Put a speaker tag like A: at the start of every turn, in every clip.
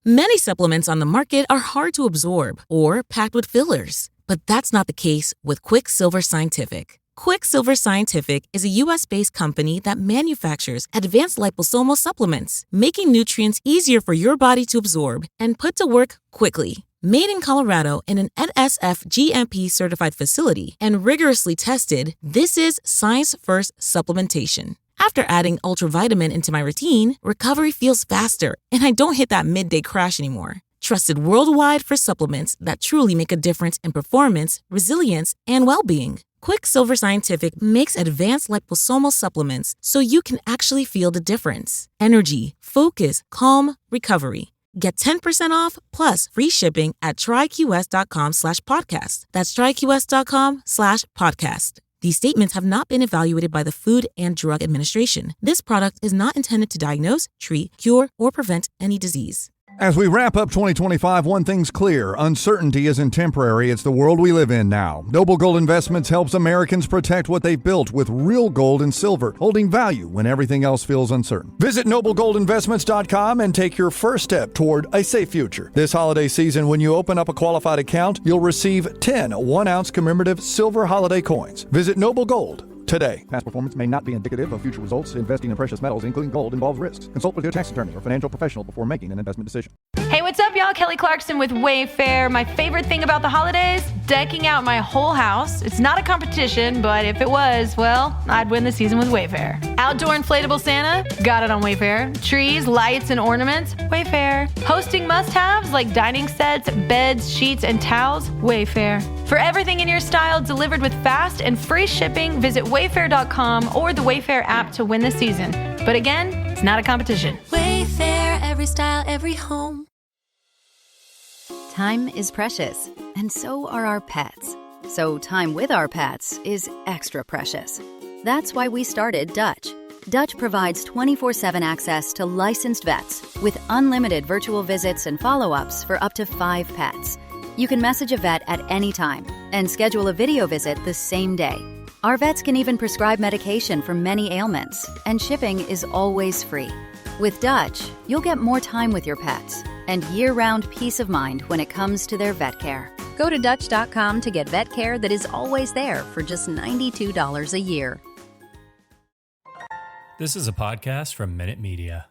A: Many supplements on the market are hard to absorb or packed with fillers, but that's not the case with Quicksilver Scientific. Quicksilver Scientific is a U.S.-based company that manufactures advanced liposomal supplements, making nutrients easier for your body to absorb and put to work quickly. Made in Colorado in an NSF GMP certified facility and rigorously tested, this is science-first supplementation. After adding ultravitamin into my routine, recovery feels faster and I don't hit that midday crash anymore. Trusted worldwide for supplements that truly make a difference in performance, resilience, and well-being. Quicksilver Scientific makes advanced liposomal supplements so you can actually feel the difference. Energy, focus, calm, recovery. Get 10% off plus free shipping at tryqs.com/podcast. That's tryqs.com/podcast. These statements have not been evaluated by the Food and Drug Administration. This product is not intended to diagnose, treat, cure, or prevent any disease.
B: As we wrap up 2025, one thing's clear. Uncertainty isn't temporary. It's the world we live in now. Noble Gold Investments helps Americans protect what they've built with real gold and silver, holding value when everything else feels uncertain. Visit noblegoldinvestments.com and take your first step toward a safe future. This holiday season, when you open up a qualified account, you'll receive 10 one-ounce commemorative silver holiday coins. Visit Noble Gold today. Past performance may not be indicative of future results. Investing in precious metals, including gold, involves risks. Consult with your tax attorney or financial professional before making an investment decision.
C: Hey, what's up, y'all? Kelly Clarkson with Wayfair. My favorite thing about the holidays? Decking out my whole house. It's not a competition, but if it was, well, I'd win the season with Wayfair. Outdoor inflatable Santa? Got it on Wayfair. Trees, lights, and ornaments? Wayfair. Hosting must-haves like dining sets, beds, sheets, and towels? Wayfair. For everything in your style delivered with fast and free shipping, visit Wayfair.com or the Wayfair app to win the season. But again, it's not a competition.
D: Wayfair, every style, every home.
E: Time is precious, and so are our pets. So time with our pets is extra precious. That's why we started Dutch. Dutch provides 24/7 access to licensed vets with unlimited virtual visits and follow-ups for up to 5 pets. You can message a vet at any time and schedule a video visit the same day. Our vets can even prescribe medication for many ailments, and shipping is always free. With Dutch, you'll get more time with your pets and year-round peace of mind when it comes to their vet care. Go to Dutch.com to get vet care that is always there for just $92 a year.
F: This is a podcast from Minute Media.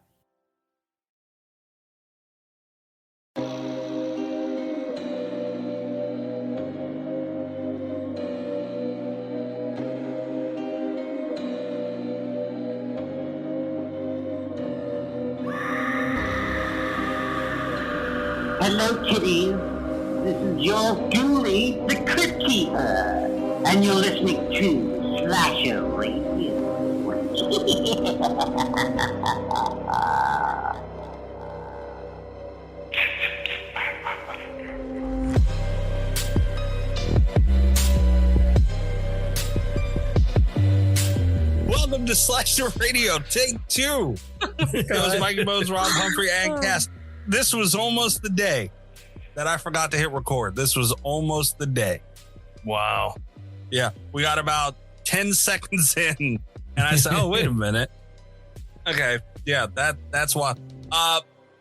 G: Hello, kitties. This is yours truly, the Crypt Keeper, and you're listening to Slasher Radio.
H: Welcome to Slasher Radio, take 2. It was Mikey Bose, Rob Humphrey, and Cass. This was almost the day that I forgot to hit record. This was almost the day.
F: Wow.
H: Yeah, we got about 10 seconds in, and I said, oh, wait a minute. Okay, yeah, that's why.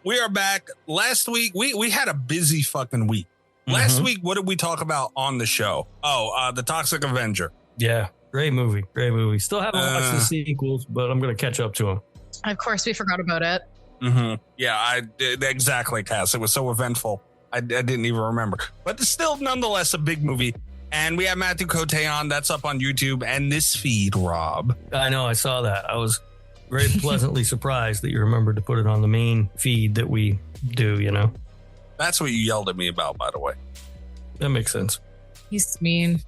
H: We are back. Last week, we had a busy fucking week. Last week, what did we talk about on the show? Oh, The Toxic Avenger.
F: Yeah, great movie. Still haven't watched the sequels, but I'm going to catch up to them.
I: Of course, we forgot about it.
H: Yeah, I did exactly, Cass. It was so eventful. I didn't even remember. But it's still nonetheless a big movie. And we have Matthew Cote on. That's up on YouTube and this feed, Rob.
F: I know, I saw that. I was very pleasantly surprised that you remembered to put it on the main feed that we do, you know?
H: That's what you yelled at me about, by the way.
F: That makes sense.
I: He's mean.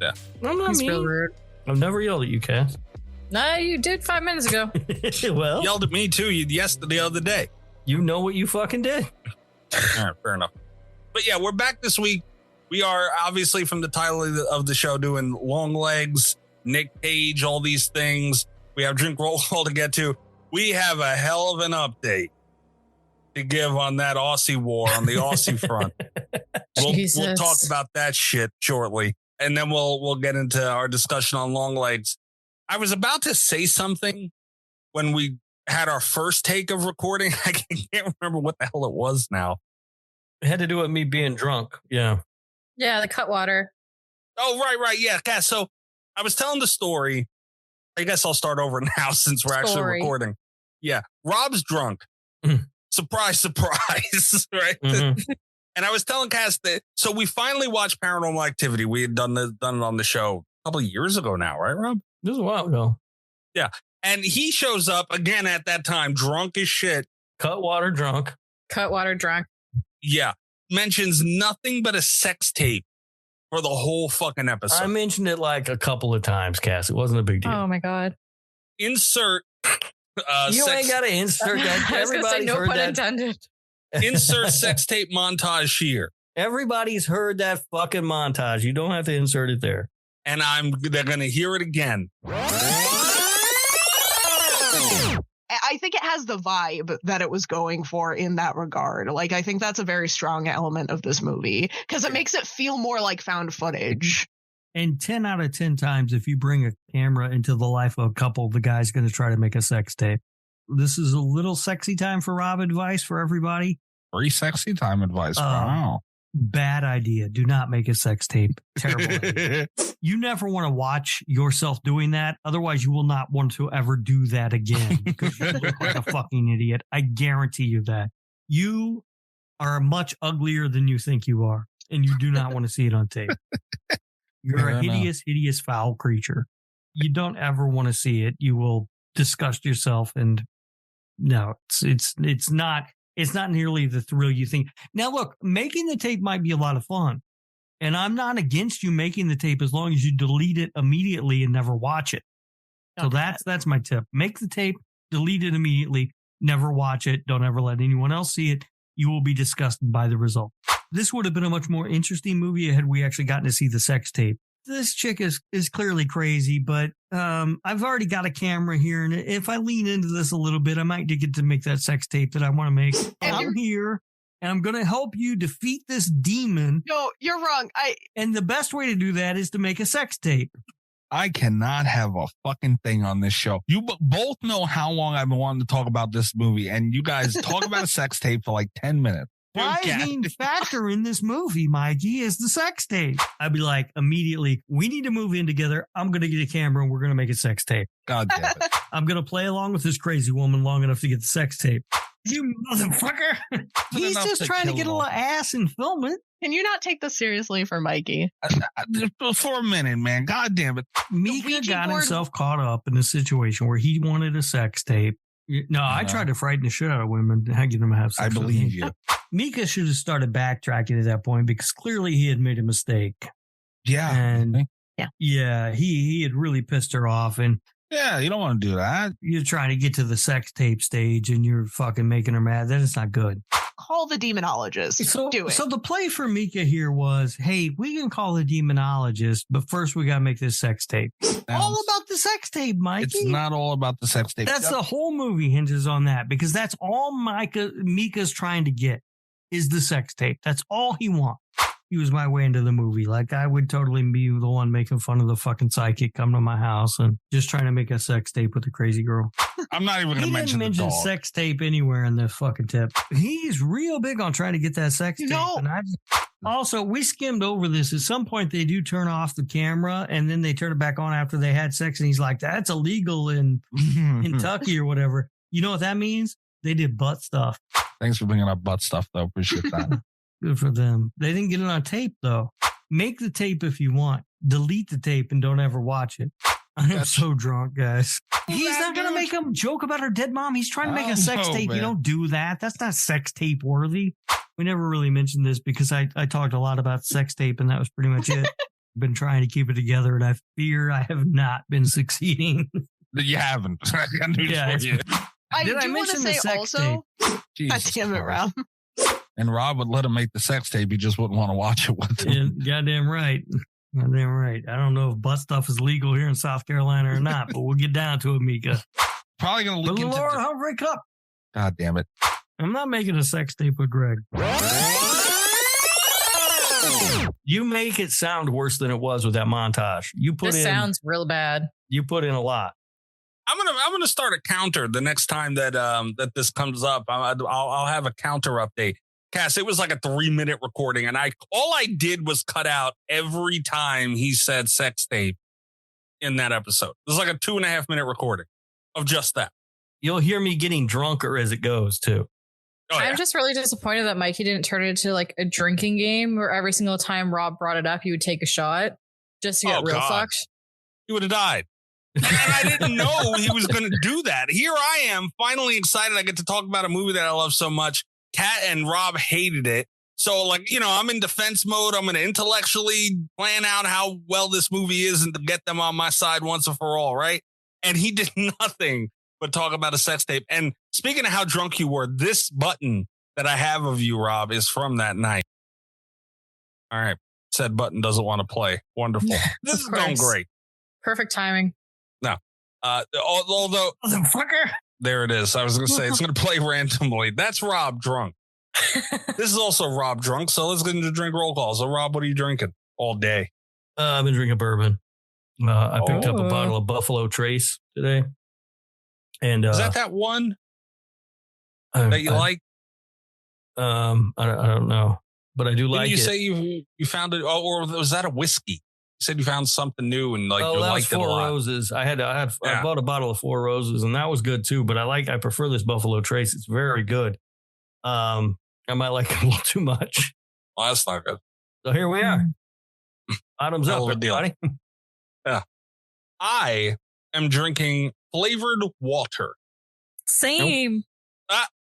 H: Yeah.
F: I'm not
I: He's
F: mean.
I: real rude.
F: I've never yelled at you, Cass.
I: No, you did 5 minutes ago.
F: Well,
H: Yelled at me too the other day.
F: You know what you fucking did.
H: All right, fair enough. But yeah, we're back this week. We are obviously from the title of the show doing Longlegs, Nic Cage, all these things. We have Drink Roll Call to get to. We have a hell of an update to give on that Aussie war on the Aussie front. We'll talk about that shit shortly. And then we'll get into our discussion on Longlegs. I was about to say something when we had our first take of recording. I can't remember what the hell it was now.
F: It had to do with me being drunk. Yeah.
I: Yeah, the Cutwater.
H: Oh, right. Yeah. So I was telling the story. I guess I'll start over now since we're actually recording. Yeah. Rob's drunk. Surprise, surprise. Right.
F: Mm-hmm.
H: And I was telling Cass that, so we finally watched Paranormal Activity. We had done it on the show a couple of years ago now, right, Rob?
F: This was a while ago.
H: Yeah. And he shows up again at that time, drunk as shit.
F: Cutwater drunk.
H: Yeah. Mentions nothing but a sex tape for the whole fucking episode.
F: I mentioned it like a couple of times, Cass. It wasn't a big deal.
I: Oh my God.
H: Insert.
F: You ain't got to insert that. Everybody's heard that.
I: Intended.
H: Insert sex tape montage here.
F: Everybody's heard that fucking montage. You don't have to insert it there.
H: And they're going to hear it again.
J: I think it has the vibe that it was going for in that regard. Like, I think that's a very strong element of this movie because it makes it feel more like found footage.
K: And 10 out of 10 times, if you bring a camera into the life of a couple, the guy's going to try to make a sex tape. This is a little sexy time for Rob advice for everybody.
L: Free sexy time advice. Wow.
K: Bad idea. Do not make a sex tape. Terrible idea. You never want to watch yourself doing that. Otherwise, you will not want to ever do that again because you look like a fucking idiot. I guarantee you that. You are much uglier than you think you are, and you do not want to see it on tape. You're a hideous, foul creature. You don't ever want to see it. You will disgust yourself, and no, it's not nearly the thrill you think. Now, look, making the tape might be a lot of fun, and I'm not against you making the tape as long as you delete it immediately and never watch it. So that's my tip. Make the tape, delete it immediately, never watch it. Don't ever let anyone else see it. You will be disgusted by the result. This would have been a much more interesting movie had we actually gotten to see the sex tape. This chick is clearly crazy, but I've already got a camera here, and if I lean into this a little bit, I might get to make that sex tape that I want to make. And I'm here, and I'm going to help you defeat this demon.
J: No, you're wrong.
K: And the best way to do that is to make a sex tape.
L: I cannot have a fucking thing on this show. You both know how long I've been wanting to talk about this movie, and you guys talk about a sex tape for like 10 minutes.
K: Surprising factor in this movie, Mikey, is the sex tape. I'd be like, immediately, we need to move in together. I'm going to get a camera and we're going to make a sex tape.
L: God damn it.
K: I'm going to play along with this crazy woman long enough to get the sex tape. You motherfucker. He's just trying to get a little ass and film it.
J: Can you not take this seriously for Mikey?
L: For a minute, man. God damn it.
K: Mika got himself caught up in a situation where he wanted a sex tape. No, I tried to frighten the shit out of women, getting them to have sex.
L: I believe you.
K: Mika should have started backtracking at that point because clearly he had made a mistake.
L: Yeah.
K: And yeah, he had really pissed her off. And
L: yeah, you don't want to do that.
K: You're trying to get to the sex tape stage and you're fucking making her mad. That is not good.
J: Call the demonologist. Do it.
K: So the play for Mika here was, hey, we can call the demonologist, but first we got to make this sex tape. All about the sex tape, Mikey.
L: It's not all about the sex tape.
K: That's the whole movie hinges on that because that's all Mika's trying to get is the sex tape. That's all he wants. He was my way into the movie. Like, I would totally be the one making fun of the fucking psychic coming to my house and just trying to make a sex tape with a crazy girl.
L: I'm not even going to mention
K: the dog. Sex tape anywhere in this fucking tip. He's real big on trying to get that sex tape. And also, we skimmed over this. At some point, they do turn off the camera and then they turn it back on after they had sex. And he's like, that's illegal in Kentucky or whatever. You know what that means? They did butt stuff.
L: Thanks for bringing up butt stuff, though. Appreciate that.
K: Good for them. They didn't get it on tape, though. Make the tape if you want. Delete the tape and don't ever watch it. I am so drunk, guys. He's not going to make him joke about her dead mom. He's trying to make a sex tape. Man. You don't do that. That's not sex tape worthy. We never really mentioned this because I talked a lot about sex tape, and that was pretty much it. I've been trying to keep it together, and I fear I have not been succeeding.
L: You haven't. I
J: do want to say also, God damn it, Rob.
L: And Rob would let him make the sex tape. He just wouldn't want to watch it with him.
K: Yeah, goddamn right. Goddamn right. I don't know if butt stuff is legal here in South Carolina or not, but we'll get down to it, Mika.
L: Probably going to look into
K: Laura Humphrey Cup.
L: God damn it.
K: I'm not making a sex tape with Greg. You make it sound worse than it was with that montage.
I: This sounds real bad.
F: You put in a lot.
H: I'm gonna start a counter the next time that that this comes up. I'll have a counter update. Cass, it was like a 3-minute recording, and all I did was cut out every time he said sex tape in that episode. It was like a 2.5-minute recording of just that.
F: You'll hear me getting drunker as it goes too.
H: Oh, yeah.
I: I'm just really disappointed that Mikey didn't turn it into like a drinking game where every single time Rob brought it up, he would take a shot just to get real fucked.
H: He would have died. And I didn't know he was going to do that. Here I am, finally excited. I get to talk about a movie that I love so much. Kat and Rob hated it. So, like, you know, I'm in defense mode. I'm going to intellectually plan out how well this movie is and to get them on my side once and for all, right? And he did nothing but talk about a sex tape. And speaking of how drunk you were, this button that I have of you, Rob, is from that night. All right. Said button doesn't want to play. Wonderful. This is going great.
I: Perfect timing.
H: No. Although,
I: motherfucker.
H: There it is. I was going to say it's going to play randomly. That's Rob drunk. This is also Rob drunk. So let's get into drink roll call. So Rob, what are you drinking all day?
F: I've been drinking bourbon. I picked up a bottle of Buffalo Trace today. And
H: is that one that you like?
F: I don't know, but I do like it.
H: Didn't you say you found it? Oh, or was that a whiskey? You said you found something new and like you liked it a lot.
F: Four Roses. I bought a bottle of Four Roses and that was good too. But I prefer this Buffalo Trace. It's very good. I might like it a little too much.
H: Well, that's not good.
F: So here we are. Bottoms up, everybody.
H: Yeah. I am drinking flavored water.
I: Same.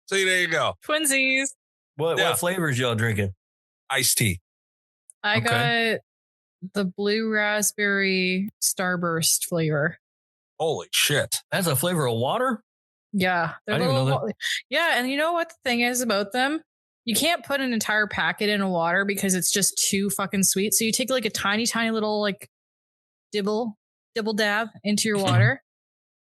H: See, there you go.
I: Twinsies.
F: What flavors y'all drinking?
H: Iced tea.
I: I got the blue raspberry Starburst flavor.
H: Holy shit.
F: That's a flavor of water?
I: Yeah.
F: I didn't know that.
I: Yeah. And you know what the thing is about them? You can't put an entire packet in a water because it's just too fucking sweet. So you take like a tiny, tiny little like dibble dab into your water.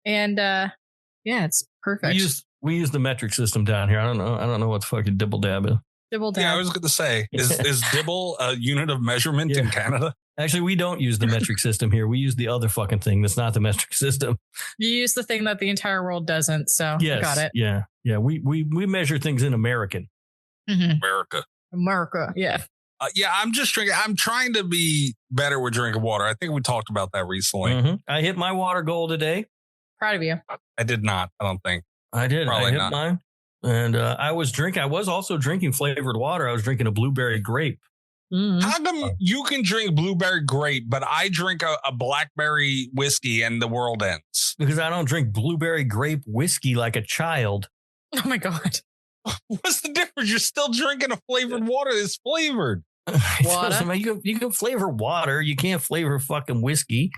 I: And yeah, it's perfect.
F: We use the metric system down here. I don't know what the fucking dibble dab is.
I: Dibble dab.
H: Yeah, I was going to say, is dibble a unit of measurement in Canada?
F: Actually, we don't use the metric system here. We use the other fucking thing that's not the metric system.
I: You use the thing that the entire world doesn't. So
F: yes,
I: got it.
F: Yeah. Yeah. We measure things in American.
I: Mm-hmm. America. Yeah.
H: Yeah. I'm just drinking. I'm trying to be better with drinking water. I think we talked about that recently.
F: Mm-hmm. I hit my water goal today.
I: Proud of you.
H: I did not. I don't think
F: I did.
H: Probably
F: I hit
H: not.
F: mine. And I was also drinking flavored water. I was drinking a blueberry grape.
I: Mm-hmm.
H: How come you can drink blueberry grape, but I drink a blackberry whiskey and the world ends?
F: Because I don't drink blueberry grape whiskey like a child.
I: Oh my God.
H: What's the difference? You're still drinking a flavored water that's flavored.
I: Water.
F: You can flavor water. You can't flavor fucking whiskey.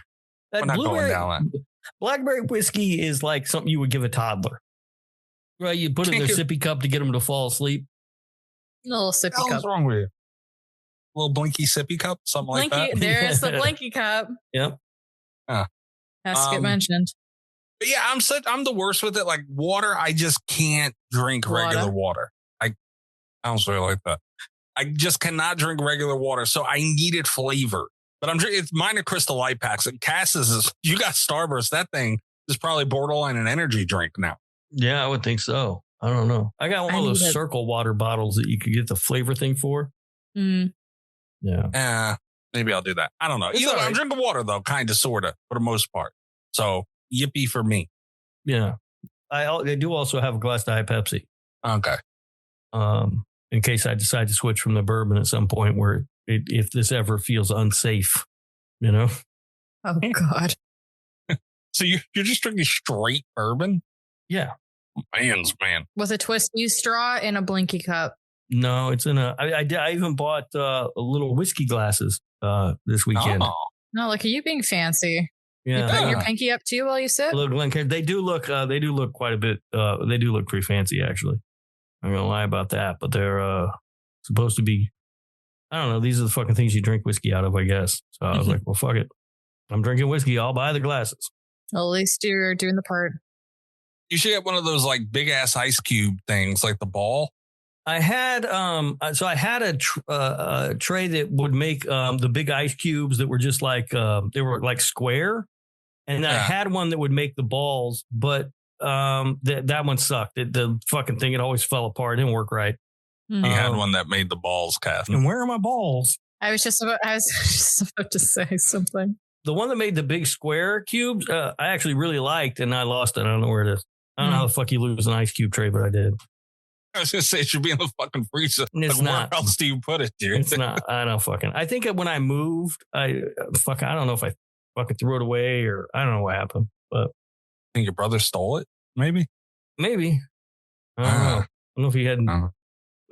H: We're not going down that.
F: Blackberry whiskey is like something you would give a toddler. Right? You put it in their sippy cup to get them to fall asleep.
I: A little sippy cup.
H: What's wrong with you? A little blinky sippy cup? Something like that?
I: There's the blinky cup.
F: Yep.
I: Has to get mentioned.
H: But yeah, I'm the worst with it. Like water, I just can't drink regular water. I don't really like that. I just cannot drink regular water. So I need it flavored. But I'm drinking, it's mine are Crystal Light packs. And Cass's is, you got Starburst. That thing is probably borderline an energy drink now.
F: Yeah, I would think so. I don't know. I got one of those circle water bottles that you could get the flavor thing for.
I: Mm.
F: Yeah.
H: Maybe I'll do that. I don't know. Either way, I'm drinking water though, kind of, sort of, for the most part. So yippee for me.
F: Yeah. I do also have a glass of Diet Pepsi.
H: Okay.
F: In case I decide to switch from the bourbon at some point where if this ever feels unsafe, you know?
I: Oh, God.
H: So you're just drinking straight bourbon?
F: Yeah.
H: Man.
I: With a twisty straw in a blinky cup.
F: No, it's in I even bought little whiskey glasses this weekend.
H: Oh.
I: No, look at you being fancy.
F: Yeah.
I: You put your pinky up too while you sip?
F: They do look quite a bit. They do look pretty fancy, actually. I'm going to lie about that, but they're supposed to be, I don't know. These are the fucking things you drink whiskey out of, I guess. So I was like, well, fuck it. I'm drinking whiskey. I'll buy the glasses.
I: Well, at least you're doing the part.
H: You should get one of those like big ass ice cube things, like the ball.
F: I had a tray that would make the big ice cubes that were just like they were like square, And I had one that would make the balls, but that one sucked. The fucking thing, it always fell apart. It didn't work right.
H: You had one that made the balls, Kath.
F: And where are my balls?
I: I was just about to say something.
F: The one that made the big square cubes, I actually really liked, and I lost it. I don't know where it is. I don't know how the fuck you lose an ice cube tray, but I did.
H: I was going to say it should be in the fucking freezer.
F: It's
H: like,
F: not.
H: Where else do you put it, dude?
F: It's not. I don't fucking. I think when I moved, I don't know if I fucking threw it away or I don't know what happened. But
H: I think your brother stole it, maybe?
F: Maybe. I don't know. I don't know if he had a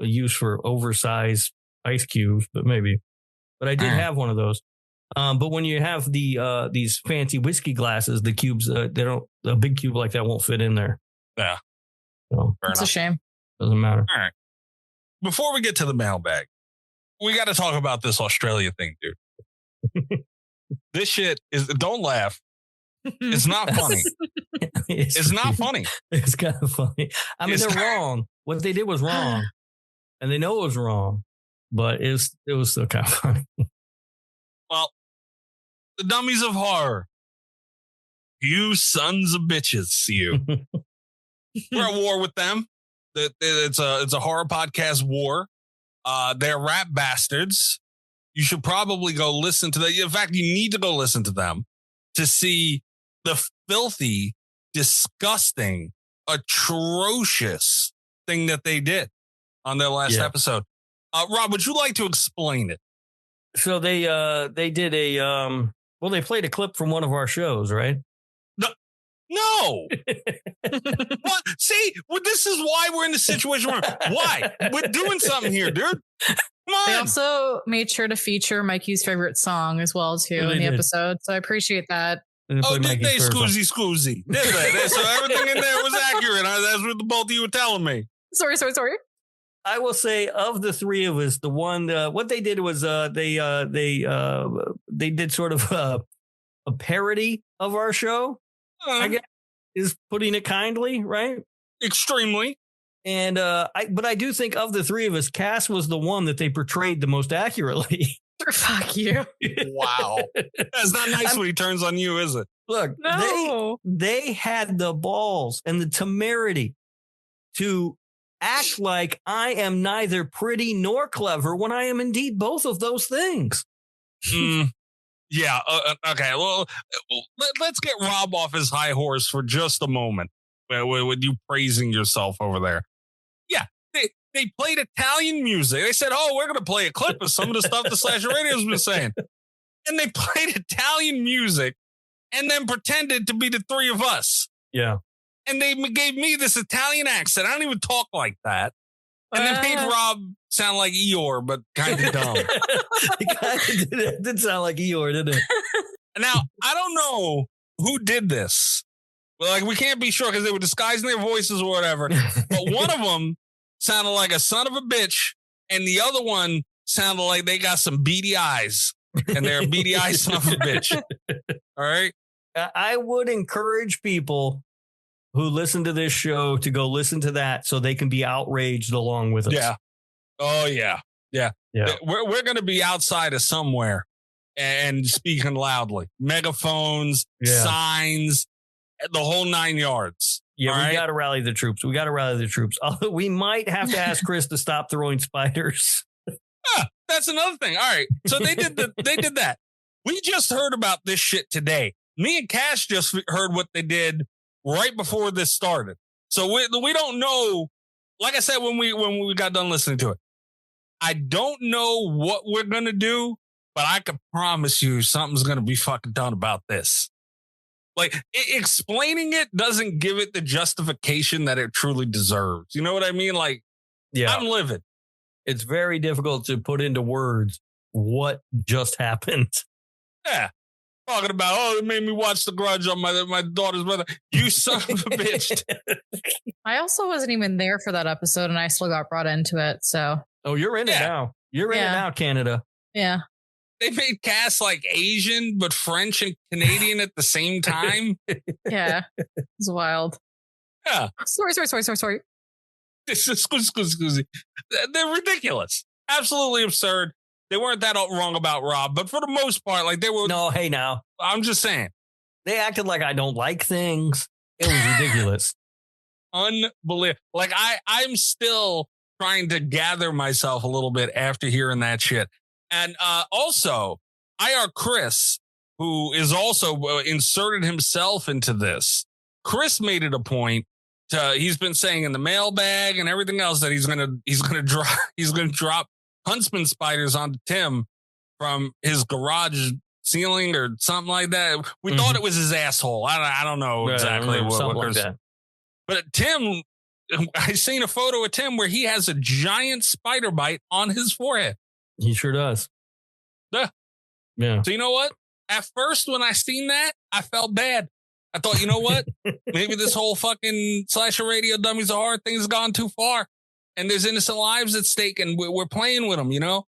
F: use for oversized ice cubes, but maybe. But I did have one of those. But when you have these fancy whiskey glasses, the cubes, a big cube like that won't fit in there.
H: Yeah.
F: So,
I: it's a shame.
F: Doesn't matter.
H: All right. Before we get to the mailbag, we got to talk about this Australia thing, dude. This shit don't laugh. It's not funny. It's not funny.
F: It's kind of funny. I mean, they're wrong. What they did was wrong. And they know it was wrong. But it was still kind of funny.
H: Well, the dummies of horror. You sons of bitches, you. We're at war with them. It's a horror podcast war. They're rap bastards. You should probably go listen to them. In fact, you need to go listen to them to see the filthy, disgusting, atrocious thing that they did on their last episode. Rob, would you like to explain it?
F: So they did they played a clip from one of our shows, right?
H: No. What? See, this is why we're in the situation we're in. Why? We're doing something here, dude. Come on.
I: They also made sure to feature Mikey's favorite song as well, too, in the episode. So I appreciate that.
H: Oh, did they scoozy? Did they? So everything in there was accurate. That's what the both of you were telling me.
I: Sorry.
F: I will say, of the three of us, the one what they did was they did sort of a parody of our show. I guess is putting it kindly, right?
H: Extremely.
F: And but I do think of the three of us, Cass was the one that they portrayed the most accurately.
I: Fuck you.
H: Wow. That's not nice when he turns on you, is it?
F: Look, they had the balls and the temerity to act like I am neither pretty nor clever when I am indeed both of those things.
H: Yeah. Okay. Well, let's get Rob off his high horse for just a moment with you praising yourself over there. Yeah. They played Italian music. They said, oh, we're going to play a clip of some of the stuff the Slasher Radio's been saying. And they played Italian music and then pretended to be the three of us.
F: Yeah. And
H: they gave me this Italian accent. I don't even talk like that. And then made Rob sound like Eeyore, but kind of dumb.
F: It did sound like Eeyore, didn't it?
H: Now, I don't know who did this. Like, we can't be sure because they were disguising their voices or whatever. But one of them sounded like a son of a bitch, and the other one sounded like they got some beady eyes, and they're a beady eye son of a bitch. All right?
F: I would encourage people who listen to this show to go listen to that so they can be outraged along with us.
H: Yeah. Oh, yeah. Yeah. We're going to be outside of somewhere and speaking loudly. Megaphones, signs, the whole 9 yards.
F: Yeah, we got to rally the troops. Although we might have to ask Chris to stop throwing spiders.
H: That's another thing. All right. So they did that. We just heard about this shit today. Me and Cash just heard what they did right before this started. So we don't know. Like I said, when we got done listening to it, I don't know what we're going to do, but I can promise you something's going to be fucking done about this. Like, explaining it doesn't give it the justification that it truly deserves. You know what I mean? Like, I'm livid.
F: It's very difficult to put into words what just happened.
H: Yeah. Talking about, it made me watch The Grudge on my daughter's brother. You son of a bitch.
I: I also wasn't even there for that episode, and I still got brought into it. So,
F: you're in it now. You're in it now, Canada.
I: Yeah.
H: They made Cass like Asian, but French and Canadian at the same time.
I: Yeah, it's wild.
H: Yeah.
I: Sorry.
H: Excuse. They're ridiculous. Absolutely absurd. They weren't that wrong about Rob, but for the most part, like they were.
F: No, hey now.
H: I'm just saying.
F: They acted like I don't like things. It was ridiculous.
H: Unbelievable. Like I'm still trying to gather myself a little bit after hearing that shit. And also, EyeRChris, who is also inserted himself into this. Chris made it a point to, he's been saying in the mailbag and everything else that he's gonna drop huntsman spiders onto Tim from his garage ceiling or something like that. We thought it was his asshole. I don't know exactly what
F: like that.
H: But Tim, I seen a photo of Tim where he has a giant spider bite on his forehead.
F: He sure does. Yeah.
H: So you know what? At first, when I seen that, I felt bad. I thought, you know what? Maybe this whole fucking slasher radio dummies are hard thing's gone too far. And there's innocent lives at stake and we're playing with them, you know?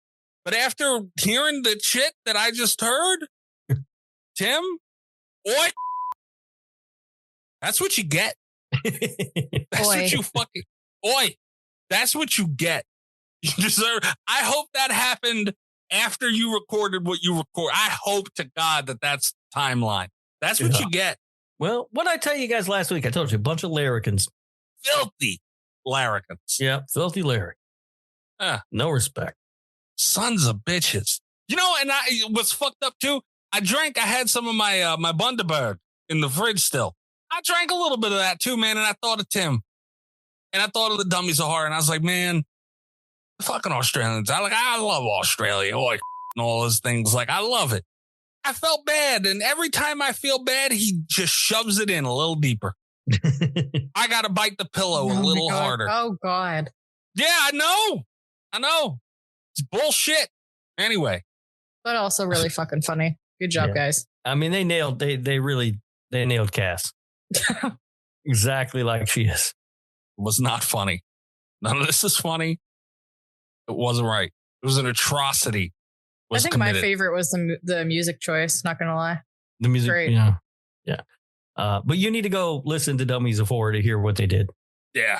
H: But after hearing the shit that I just heard, Tim, oi, that's what you get. That's what you fucking, oi, that's what you get. You deserve, I hope that happened after you recorded what you record. I hope to God that that's the timeline. That's what you get.
F: Well, what did I tell you guys last week? I told you a bunch of larrikins.
H: Filthy larrikins.
F: Yeah, filthy larrikin. No respect.
H: Sons of bitches. You know, and what's fucked up too, I had some of my my Bundaberg in the fridge still. I drank a little bit of that too, man, and I thought of Tim. And I thought of the dummies of horror, and I was like, man, fucking Australians. I love Australia. And all those things. Like, I love it. I felt bad, and every time I feel bad, he just shoves it in a little deeper. I got to bite the pillow a little harder.
I: Oh, God.
H: Yeah, I know. It's bullshit. Anyway.
I: But also really fucking funny. Good job, guys.
F: I mean, they nailed Cass. Exactly like she is.
H: It was not funny. None of this is funny. It wasn't right. It was an atrocity.
I: I think my favorite was the music choice. Not gonna lie,
F: the music,
I: great.
F: Yeah. But you need to go listen to Dummies of Horror to hear what they did.
H: Yeah,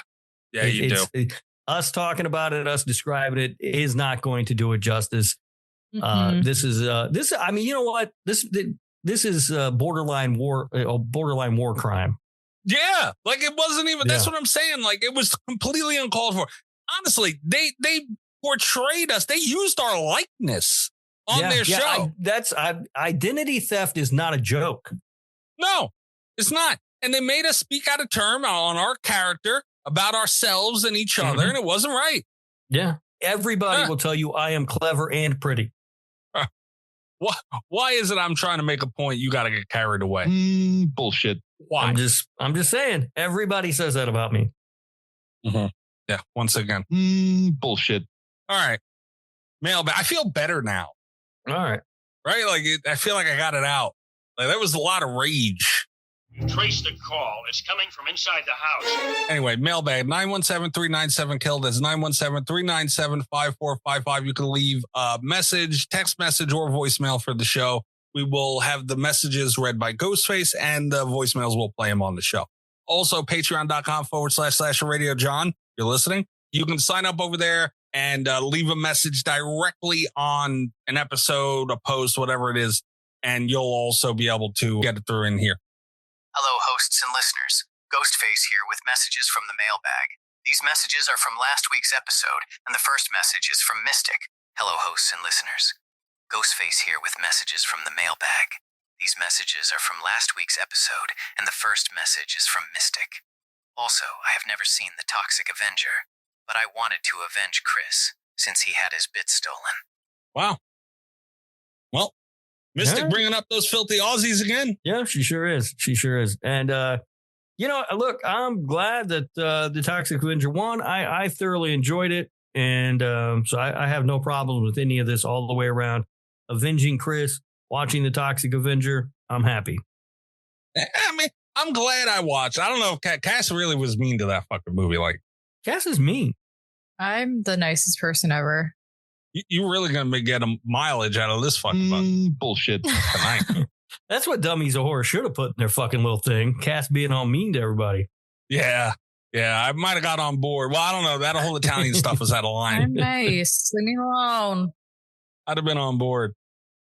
H: you do.
F: Us talking about it, us describing it is not going to do it justice. This is. I mean, you know what? This is borderline war crime.
H: Yeah, like it wasn't even. That's what I'm saying. Like it was completely uncalled for. Honestly, they portrayed us. They used our likeness on their show.
F: Identity theft is not a joke.
H: No, it's not. And they made us speak out of term on our character about ourselves and each other, and it wasn't right.
F: Yeah. Everybody will tell you I am clever and pretty.
H: Why is it I'm trying to make a point? You got to get carried away.
L: Bullshit.
H: Why?
F: I'm just saying. Everybody says that about me.
H: Yeah. Once again.
L: Bullshit.
H: All right. Mailbag. I feel better now.
F: All right.
H: Right? Like, I feel like I got it out. Like, there was a lot of rage.
M: Trace the call. It's coming from inside the house.
H: Anyway, mailbag 917-397-KILL. That's 917-397-5455. You can leave a message, text message, or voicemail for the show. We will have the messages read by Ghostface, and the voicemails will play them on the show. Also, patreon.com/radio. John, you're listening. You can sign up over there and leave a message directly on an episode, a post, whatever it is, and you'll also be able to get it through in here.
N: Hello, hosts and listeners. Ghostface here with messages from the mailbag. These messages are from last week's episode, and the first message is from Mystic. Hello, hosts and listeners. Ghostface here with messages from the mailbag. These messages are from last week's episode, and the first message is from Mystic. Also, I have never seen The Toxic Avenger, but I wanted to avenge Chris, since he had his bit stolen.
H: Wow. Well, Mystic bringing up those filthy Aussies again.
F: Yeah, she sure is. And, look, I'm glad that the Toxic Avenger won. I thoroughly enjoyed it. And so I have no problem with any of this all the way around. Avenging Chris, watching the Toxic Avenger, I'm happy.
H: I mean, I'm glad I watched. I don't know if Cass really was mean to that fucking movie. Like,
F: Cass is mean.
I: I'm the nicest person ever.
H: You really going to get a mileage out of this fucking
L: bullshit
H: tonight.
F: That's what Dummies of Horror should have put in their fucking little thing. Cass being all mean to everybody.
H: Yeah, I might have got on board. Well, I don't know. That whole Italian stuff was out of line.
I: I'm nice. Leave me alone.
H: I'd have been on board.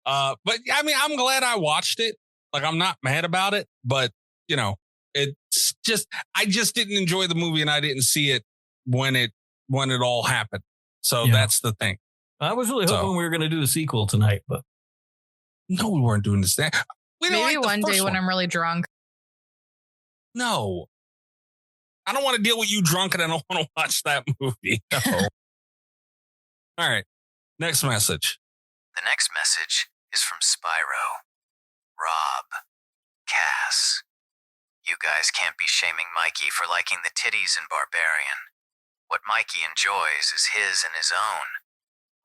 H: But I mean, I'm glad I watched it. Like, I'm not mad about it, but, you know, it's just, I just didn't enjoy the movie and I didn't see it when it all happened. So that's the thing.
F: I was really hoping we were going to do the sequel tonight, but.
H: No, we weren't doing this.
I: Maybe one day when I'm really drunk.
H: No. I don't want to deal with you drunk and I don't want to watch that movie. No. All right. Next message.
N: The next message is from Spyro. Rob. Cass. You guys can't be shaming Mikey for liking the titties in Barbarian. What Mikey enjoys is his and his own.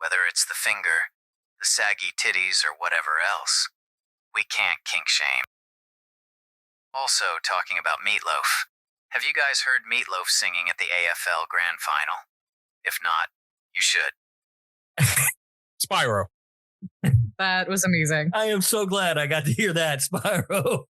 N: Whether it's the finger, the saggy titties, or whatever else. We can't kink shame. Also, talking about Meatloaf. Have you guys heard Meatloaf singing at the AFL Grand Final? If not, you should.
H: Spyro.
I: That was amazing.
F: I am so glad I got to hear that, Spyro.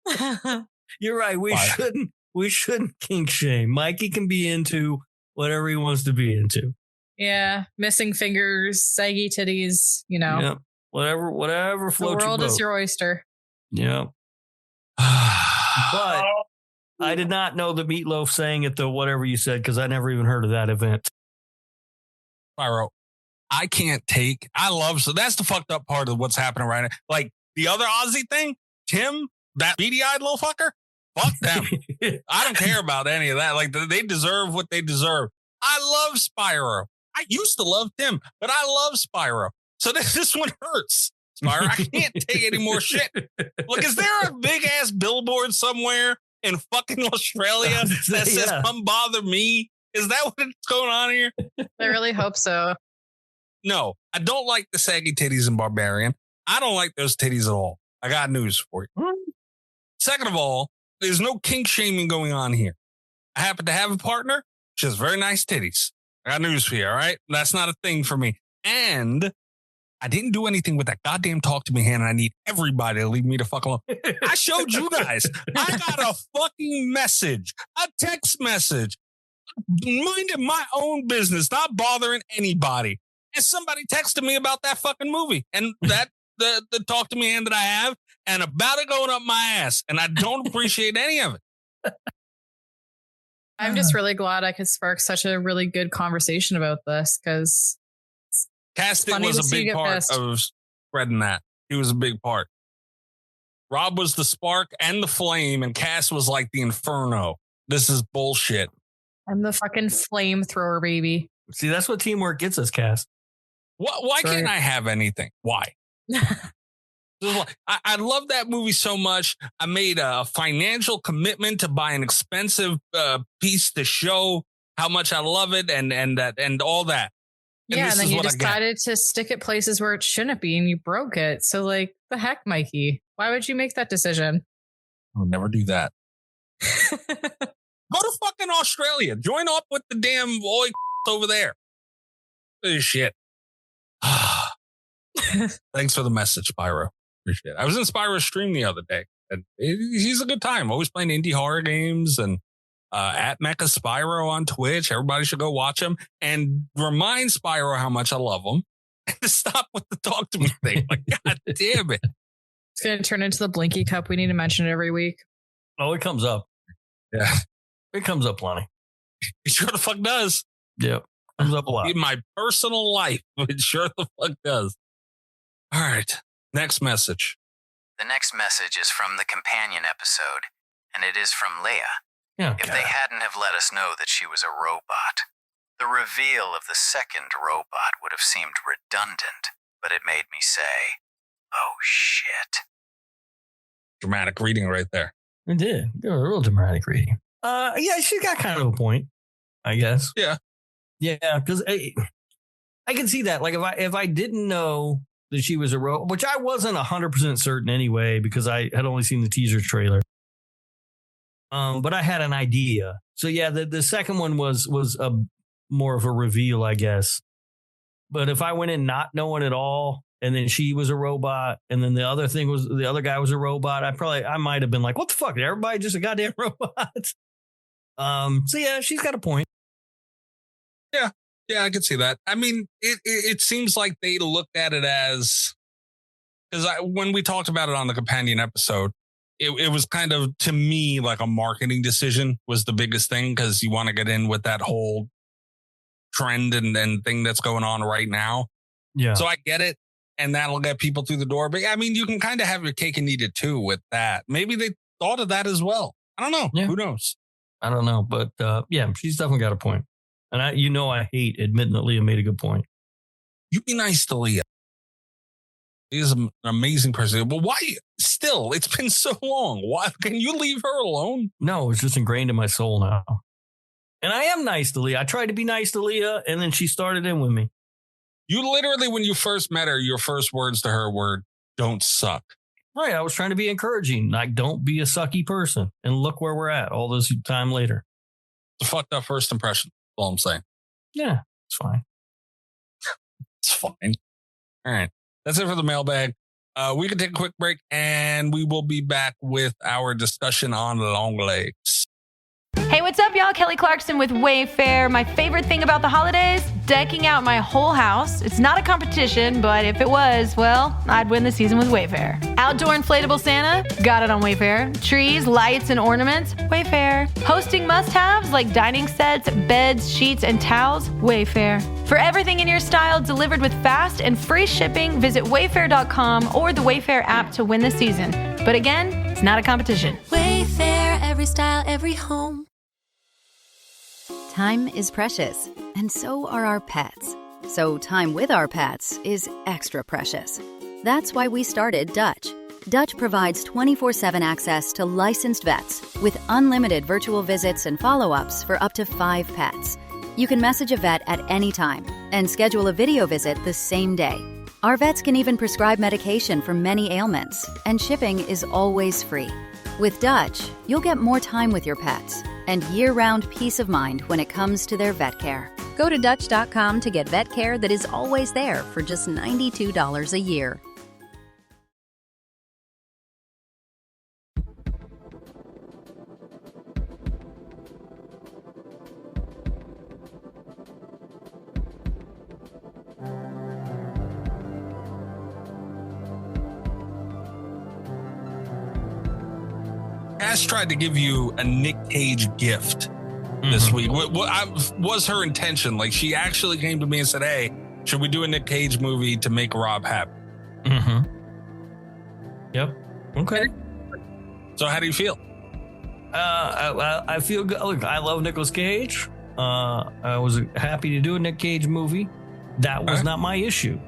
F: You're right. We shouldn't kink shame. Mikey can be into whatever he wants to be into.
I: Yeah, missing fingers, saggy titties, you know.
F: Yep. Whatever floats your boat.
I: The world is your oyster.
F: Yeah. But I did not know the Meatloaf sang at the whatever you said because I never even heard of that event.
H: Spyro, so that's the fucked up part of what's happening right now. Like the other Aussie thing, Tim, that beady-eyed little fucker, fuck them. I don't care about any of that. Like they deserve what they deserve. I love Spyro. I used to love Tim, but I love Spyro. So this one hurts. Spyro, I can't take any more shit. Look, is there a big ass billboard somewhere in fucking Australia that says "Come bother me"? Is that what's going on here?
I: I really hope so.
H: No, I don't like the saggy titties in Barbarian. I don't like those titties at all. I got news for you. Second of all, there's no kink shaming going on here. I happen to have a partner. She has very nice titties. I got news for you, all right? That's not a thing for me. And I didn't do anything with that goddamn talk to me hand, and I need everybody to leave me the fuck alone. I showed you guys. I got a fucking message, a text message, minding my own business, not bothering anybody. And somebody texted me about that fucking movie and that the talk to me hand that I have and about it going up my ass. And I don't appreciate any of it.
I: I'm just really glad I could spark such a really good conversation about this because
H: Caston was a big part of spreading that. He was a big part. Rob was the spark and the flame, and Cass was like the inferno. This is bullshit.
I: I'm the fucking flamethrower, baby.
F: See, that's what teamwork gets us, Cass.
H: Why can't I have anything? Why? I love that movie so much. I made a financial commitment to buy an expensive piece to show how much I love it and all that. And
I: yeah, and then you decided to stick it places where it shouldn't be and you broke it. So like, the heck, Mikey? Why would you make that decision?
H: I'll never do that. Go to fucking Australia. Join up with the damn boy over there. This shit. Thanks for the message, Spyro. Appreciate it. I was in Spyro's stream the other day. And he's a good time. Always playing indie horror games and at Mecha Spyro on Twitch. Everybody should go watch him and remind Spyro how much I love him. And stop with the talk to me thing. Like, God damn it.
I: It's going to turn into the Blinky Cup. We need to mention it every week.
F: Oh, it comes up.
H: Yeah.
F: It comes up, Lonnie.
H: It sure the fuck does.
F: Yep. Comes up a lot.
H: In my personal life, it sure the fuck does. All right. Next message.
N: The next message is from the companion episode, and it is from Leia.
F: Yeah,
N: if they hadn't have let us know that she was a robot, the reveal of the second robot would have seemed redundant, but it made me say, oh shit.
H: Dramatic reading right there.
F: It did. A real dramatic reading. Yeah, she got kind of a point, I guess.
H: Yeah.
F: Yeah, because I can see that. Like if I didn't know that she was a robot, which I wasn't 100% certain anyway, because I had only seen the teaser trailer. But I had an idea. So yeah, the second one was a more of a reveal, I guess. But if I went in not knowing at all, and then she was a robot, and then the other guy was a robot, I might have been like, what the fuck? Everybody just a goddamn robot. So yeah, she's got a point.
H: Yeah, I could see that. I mean, it seems like they looked at it as, because when we talked about it on the companion episode, it was kind of, to me, like a marketing decision was the biggest thing, because you want to get in with that whole trend and thing that's going on right now.
F: Yeah.
H: So I get it. And that'll get people through the door. But I mean, you can kind of have your cake and eat it too with that. Maybe they thought of that as well. I don't know.
F: Yeah.
H: Who knows?
F: I don't know. But yeah, she's definitely got a point. And I hate admitting that Leah made a good point.
H: You be nice to Leah. She's an amazing person. But why? Still, it's been so long. Why can you leave her alone?
F: No, it's just ingrained in my soul now. And I am nice to Leah. I tried to be nice to Leah, and then she started in with me.
H: You literally, when you first met her, your first words to her were, "Don't suck."
F: Right. I was trying to be encouraging. Like, don't be a sucky person. And look where we're at all this time later.
H: It's a fucked up first impression. That's all I'm saying.
F: Yeah, it's fine.
H: It's fine. All right. That's it for the mailbag. We can take a quick break, and we will be back with our discussion on Longlegs.
C: Hey, what's up, y'all? Kelly Clarkson with Wayfair. My favorite thing about the holidays? Decking out my whole house. It's not a competition, but if it was, well, I'd win the season with Wayfair. Outdoor inflatable Santa? Got it on Wayfair. Trees, lights, and ornaments? Wayfair. Hosting must-haves like dining sets, beds, sheets, and towels? Wayfair. For everything in your style delivered with fast and free shipping, visit wayfair.com or the Wayfair app to win the season. But again, it's not a competition.
D: Wayfair, every style, every home.
E: Time is precious, and so are our pets. So time with our pets is extra precious. That's why we started Dutch. Dutch provides 24/7 access to licensed vets with unlimited virtual visits and follow-ups for up to 5 pets. You can message a vet at any time and schedule a video visit the same day. Our vets can even prescribe medication for many ailments, and shipping is always free. With Dutch, you'll get more time with your pets and year-round peace of mind when it comes to their vet care. Go to Dutch.com to get vet care that is always there for just $92 a year.
H: Cass tried to give you a Nic Cage gift this week. What was her intention? Like, she actually came to me and said, "Hey, should we do a Nic Cage movie to make Rob happy?"
F: Mm-hmm. Yep. Okay.
H: So how do you feel?
F: I feel good. Look, I love Nicolas Cage. I was happy to do a Nic Cage movie. That was not my issue.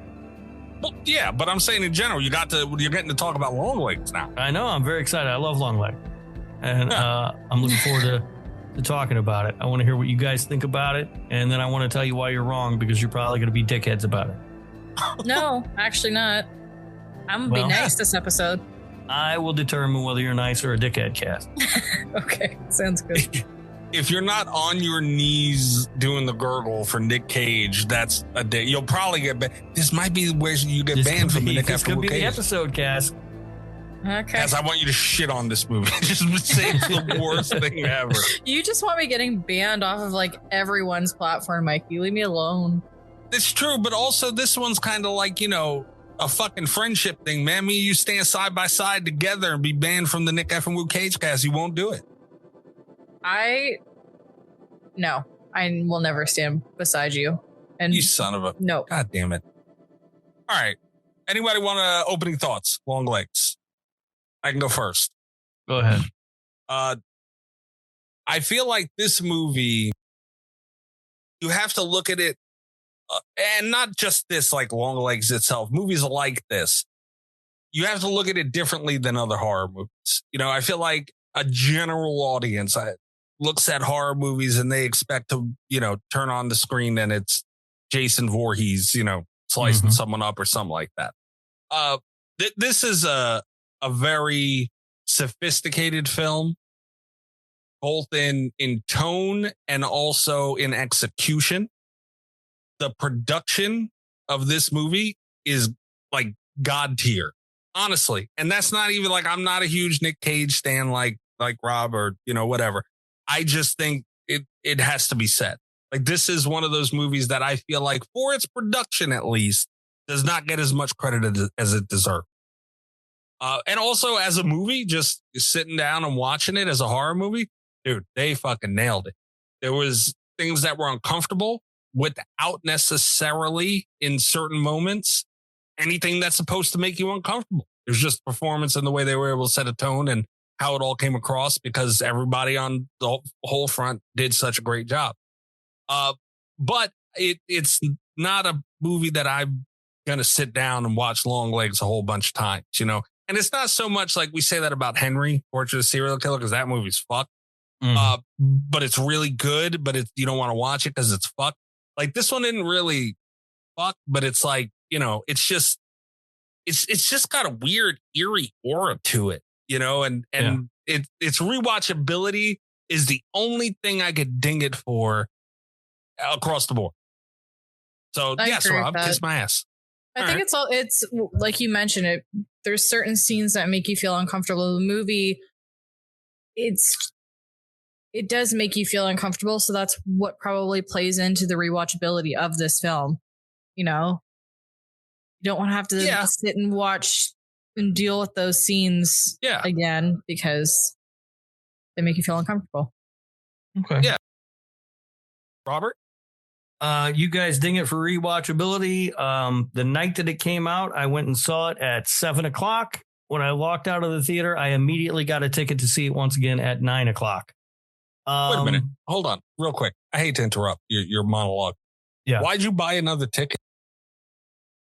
H: Well, yeah, but I'm saying in general, you're getting to talk about Longlegs now.
F: I know. I'm very excited. I love Longlegs. And I'm looking forward to talking about it. I want to hear what you guys think about it. And then I want to tell you why you're wrong, because you're probably going to be dickheads about it.
I: No, actually not. I'm going to be nice this episode.
F: I will determine whether you're nice or a dickhead, Cass.
I: Okay, sounds good.
H: If you're not on your knees doing the gurgle for Nic Cage, that's a day. You'll probably get banned. This might be where you get banned from the Nick
F: This could be the episode, Cass.
I: Okay.
H: Cass, I want you to shit on this movie. Just say it's the worst thing ever.
I: You just want me getting banned off of like everyone's platform, Mikey. Leave me alone.
H: It's true, but also this one's kind of like, a fucking friendship thing, man. Me and you stand side by side together and be banned from the Nick effing Woo Cage cast. You won't do it.
I: No, I will never stand beside you. And
H: you son of a...
I: No.
H: God damn it. All right. Anybody want opening thoughts? Longlegs. I can go first.
F: Go ahead.
H: I feel like this movie, you have to look at it, and not just this, like Longlegs itself, movies like this, you have to look at it differently than other horror movies. I feel like a general audience looks at horror movies and they expect to, turn on the screen and it's Jason Voorhees, slicing someone up or something like that. This is a very sophisticated film, both in tone and also in execution. The production of this movie is like God tier, honestly. And that's not even like, I'm not a huge Nic Cage stan like Rob or, whatever. I just think it has to be said. Like, this is one of those movies that I feel like, for its production at least, does not get as much credit as it deserves. And also as a movie, just sitting down and watching it as a horror movie, dude, they fucking nailed it. There was things that were uncomfortable without necessarily in certain moments anything that's supposed to make you uncomfortable. There's just performance and the way they were able to set a tone and how it all came across because everybody on the whole front did such a great job. But it's not a movie that I'm going to sit down and watch Longlegs a whole bunch of times, you know? And it's not so much like we say that about Henry, Portrait of a Serial Killer, because that movie's fucked. But it's really good, but you don't want to watch it because it's fucked. Like this one didn't really fuck, but it's like, you know, it's just got a weird, eerie aura to it, you know, and its rewatchability is the only thing I could ding it for across the board. So yes, Rob, kiss my ass.
I: I think it's like you mentioned it. There's certain scenes that make you feel uncomfortable. The movie, it does make you feel uncomfortable. So that's what probably plays into the rewatchability of this film. You know, you don't want to have to sit and watch and deal with those scenes again because they make you feel uncomfortable.
F: Okay.
H: Yeah. Robert?
F: You guys ding it for rewatchability. The night that it came out, I went and saw it at 7:00. When I walked out of the theater, I immediately got a ticket to see it once again at 9:00.
H: Wait a minute. Hold on real quick. I hate to interrupt your monologue.
F: Yeah.
H: Why'd you buy another ticket?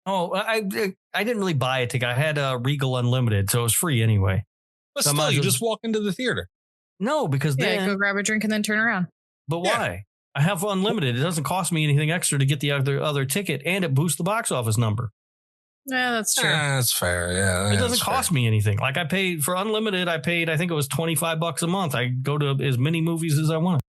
F: Oh, I didn't really buy a ticket. I had a Regal Unlimited, so it was free anyway.
H: But still, you just walk into the theater.
F: No, because then
I: go grab a drink and then turn around.
F: But why? I have unlimited. It doesn't cost me anything extra to get the other ticket, and it boosts the box office number.
I: Yeah, that's true.
H: That's fair. Yeah,
F: it doesn't cost me anything. Like I paid for unlimited. I think it was $25 a month. I go to as many movies as I want.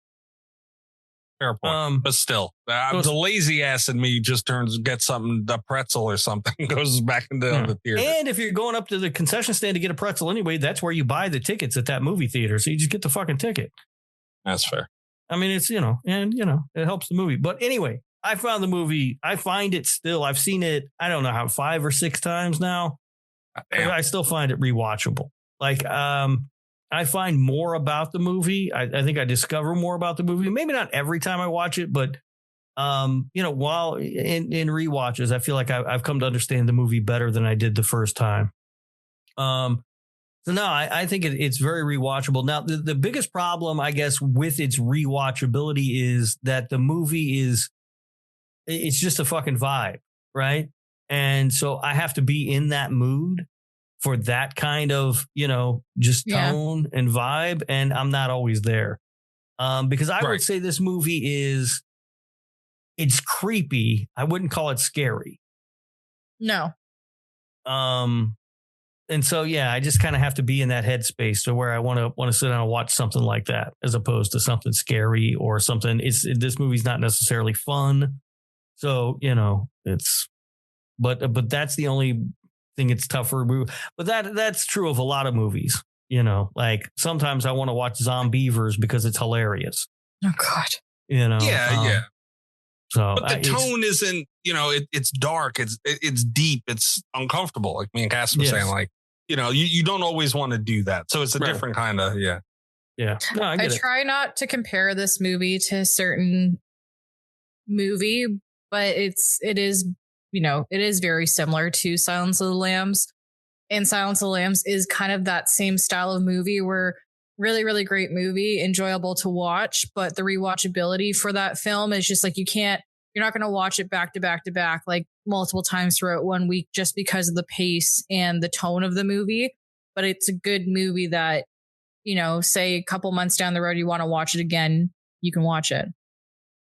H: Fair point. But still, the lazy ass in me just gets something, a pretzel or something, goes back into the theater.
F: And if you're going up to the concession stand to get a pretzel anyway, that's where you buy the tickets at that movie theater. So you just get the fucking ticket.
H: That's fair.
F: I mean, it's, it helps the movie. But anyway, I found the movie. I find it still, I've seen it, I don't know how, 5 or 6 times now. I still find it rewatchable. Like, I find more about the movie. I think I discover more about the movie. Maybe not every time I watch it, but, while in rewatches, I feel like I've come to understand the movie better than I did the first time. So no, I think it's very rewatchable. Now, the biggest problem, I guess, with its rewatchability is that the movie it's just a fucking vibe, right? And so I have to be in that mood for that kind of, just tone and vibe. And I'm not always there. Because I would say this movie it's creepy. I wouldn't call it scary.
I: No.
F: And so, I just kind of have to be in that headspace to where I want to sit down and watch something like that, as opposed to something scary or something. This movie's not necessarily fun. So, but that's the only thing it's tougher. But that's true of a lot of movies, like sometimes I want to watch Zombievers because it's hilarious.
I: Oh God.
H: Yeah.
F: So,
H: but the tone isn't, it's dark, it's deep, it's uncomfortable. Like me and Cass were saying, like, you don't always want to do that. So it's a different kind of,
F: Yeah. No,
I: I try not to compare this movie to a certain movie, but it is very similar to Silence of the Lambs. And Silence of the Lambs is kind of that same style of movie where really, really great movie, enjoyable to watch, but the rewatchability for that film is just like you're not going to watch it back to back to back like multiple times throughout one week just because of the pace and the tone of the movie. But it's a good movie that, say a couple months down the road, you want to watch it again, you can watch it.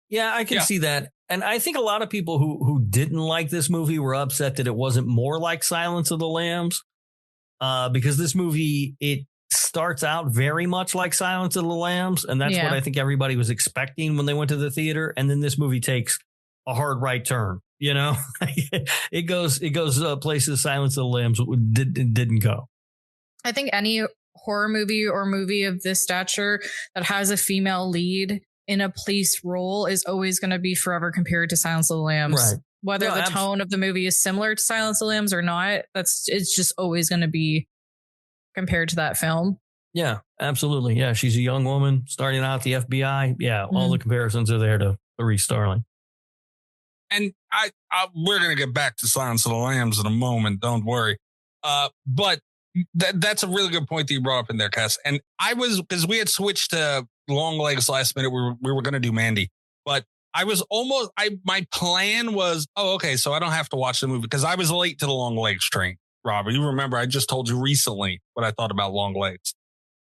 F: Yeah, I can see that. And I think a lot of people who didn't like this movie were upset that it wasn't more like Silence of the Lambs, because this movie, it starts out very much like Silence of the Lambs, and that's what I think everybody was expecting when they went to the theater. And then this movie takes a hard right turn. It goes places Silence of the Lambs didn't go.
I: I think any horror movie or movie of this stature that has a female lead in a police role is always going to be forever compared to Silence of the Lambs.
F: Right.
I: whether the tone of the movie is similar to Silence of the Lambs or not. It's just always going to be compared to that film.
F: Yeah, absolutely. Yeah, she's a young woman starting out at the FBI. Yeah, all the comparisons are there to Clarice Starling.
H: And we're going to get back to Silence of the Lambs in a moment. Don't worry. But that's a really good point that you brought up in there, Cass. And because we had switched to Longlegs last minute. We were going to do Mandy, but I was my plan was, okay, so I don't have to watch the movie because I was late to the Longlegs train. Robert, you remember I just told you recently what I thought about Longlegs.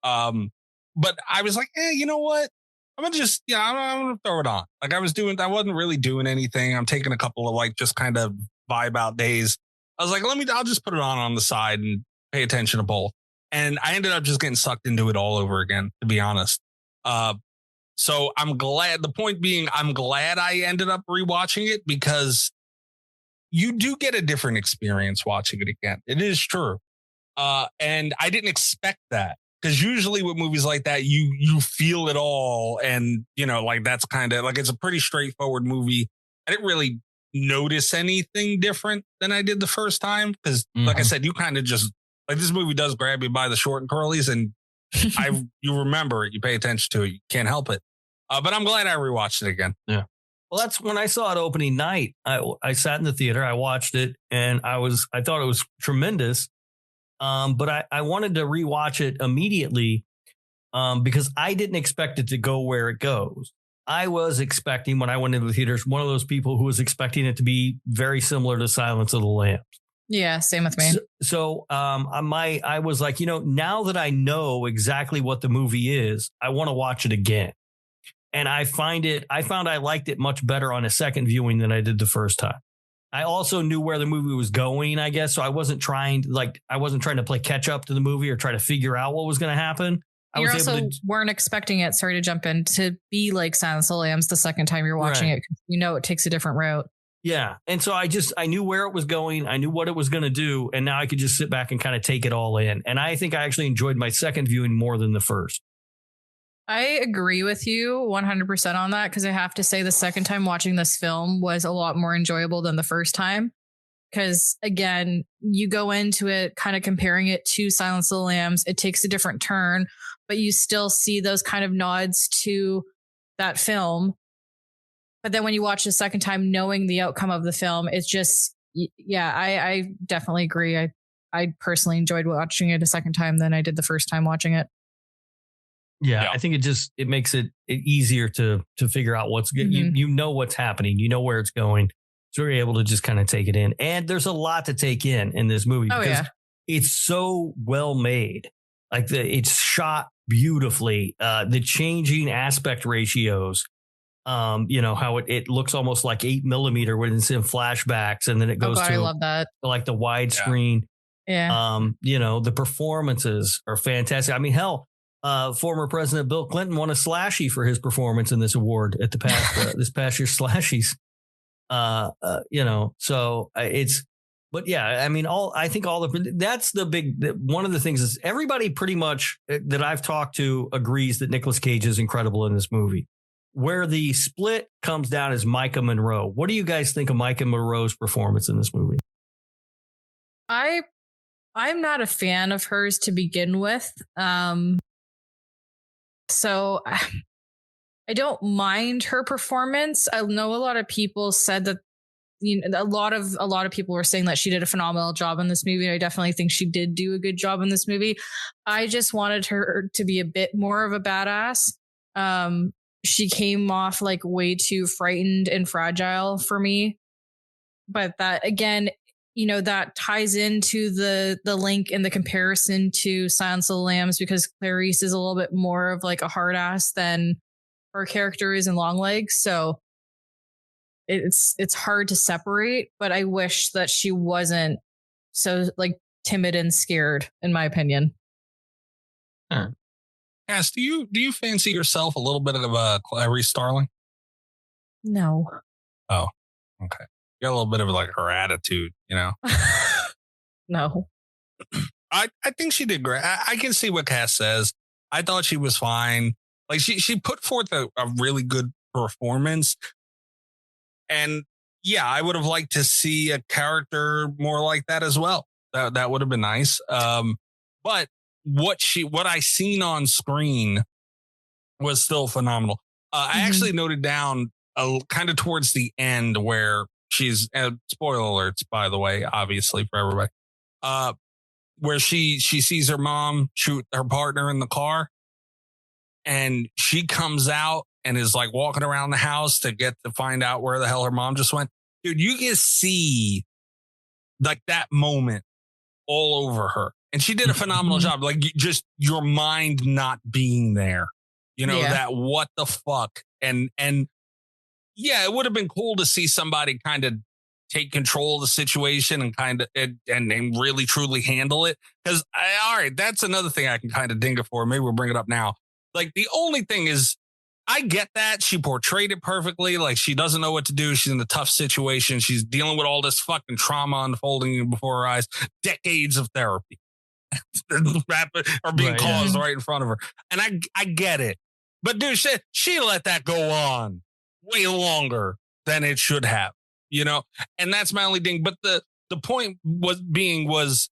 H: But I was like, you know what? I'm going to just, I'm going to throw it on. Like I wasn't really doing anything. I'm taking a couple of like just kind of vibe out days. I was like, I'll just put it on the side and pay attention to both. And I ended up just getting sucked into it all over again, to be honest. So I'm glad, the point being, I'm glad I ended up rewatching it because you do get a different experience watching it again. It is true. And I didn't expect that because usually with movies like that, you feel it all. And, like that's kind of like, it's a pretty straightforward movie. I didn't really notice anything different than I did the first time. Cause like I said, you kind of just like this movie does grab you by the short and curlies and you remember it, you pay attention to it. You can't help it. But I'm glad I rewatched it again.
F: Yeah. Well, that's when I saw it opening night. I sat in the theater, I watched it, and I thought it was tremendous. But I wanted to rewatch it immediately because I didn't expect it to go where it goes. I was expecting when I went into the theaters, one of those people who was expecting it to be very similar to Silence of the Lambs.
I: Yeah, same with me.
F: So I was like, now that I know exactly what the movie is, I want to watch it again. And I found I liked it much better on a second viewing than I did the first time. I also knew where the movie was going, I guess. So I wasn't trying to play catch up to the movie or try to figure out what was going to happen.
I: You also weren't expecting it, sorry to jump in, to be like Silence of the Lambs the second time you're watching it. It takes a different route.
F: Yeah. And so I knew where it was going. I knew what it was going to do. And now I could just sit back and kind of take it all in. And I think I actually enjoyed my second viewing more than the first.
I: I agree with you 100% on that, because I have to say the second time watching this film was a lot more enjoyable than the first time. Because again, you go into it kind of comparing it to Silence of the Lambs. It takes a different turn, but you still see those kind of nods to that film. But then when you watch the second time, knowing the outcome of the film, it's just, I definitely agree. I personally enjoyed watching it a second time than I did the first time watching it.
F: Yeah, I think it makes it easier to figure out what's good. You know what's happening. You know where it's going. So you're able to just kind of take it in. And there's a lot to take in this movie because it's so well made. Like it's shot beautifully. The changing aspect ratios, how it looks almost like 8mm when it's in flashbacks, and then it goes
I: I love that.
F: Like the widescreen.
I: Yeah.
F: The performances are fantastic. I mean, hell, former President Bill Clinton won a Slashy for his performance in this award at the past this past year's Slashies. That's the big, one of the things is everybody pretty much that I've talked to agrees that Nic Cage is incredible in this movie. Where the split comes down is Micah Monroe. What do you guys think of Micah Monroe's performance in this movie?
I: I'm not a fan of hers to begin with. So I don't mind her performance. I know a lot of people said that, a lot of people were saying that she did a phenomenal job in this movie. I definitely think she did do a good job in this movie. I just wanted her to be a bit more of a badass. She came off like way too frightened and fragile for me. But that, again, that ties into the link and the comparison to Silence of the Lambs, because Clarice is a little bit more of like a hard ass than her character is in Longlegs. So it's hard to separate, but I wish that she wasn't so like timid and scared, in my opinion.
H: Cass, do you fancy yourself a little bit of a Clarice Starling?
I: No.
H: Oh, okay. You got a little bit of like her attitude,
I: No.
H: I think she did great. I can see what Cass says. I thought she was fine. Like she put forth a really good performance. And yeah, I would have liked to see a character more like that as well. That would have been nice. But what I seen on screen was still phenomenal. I actually noted down kind of towards the end where she's spoiler alerts, by the way, obviously for everybody, where she sees her mom shoot her partner in the car, and she comes out and is like walking around the house to find out where the hell her mom just went. Dude, you can see like that moment all over her. And she did a phenomenal job. Like just your mind not being there, that what the fuck. And yeah, it would have been cool to see somebody kind of take control of the situation and kind of and really truly handle it. Because all right, that's another thing I can kind of ding it for. Maybe we'll bring it up now. Like the only thing is, I get that she portrayed it perfectly. Like she doesn't know what to do. She's in a tough situation. She's dealing with all this fucking trauma unfolding before her eyes. Decades of therapy are being caused right in front of her. And I get it. But dude, she let that go on way longer than it should have, and that's my only ding. But the point was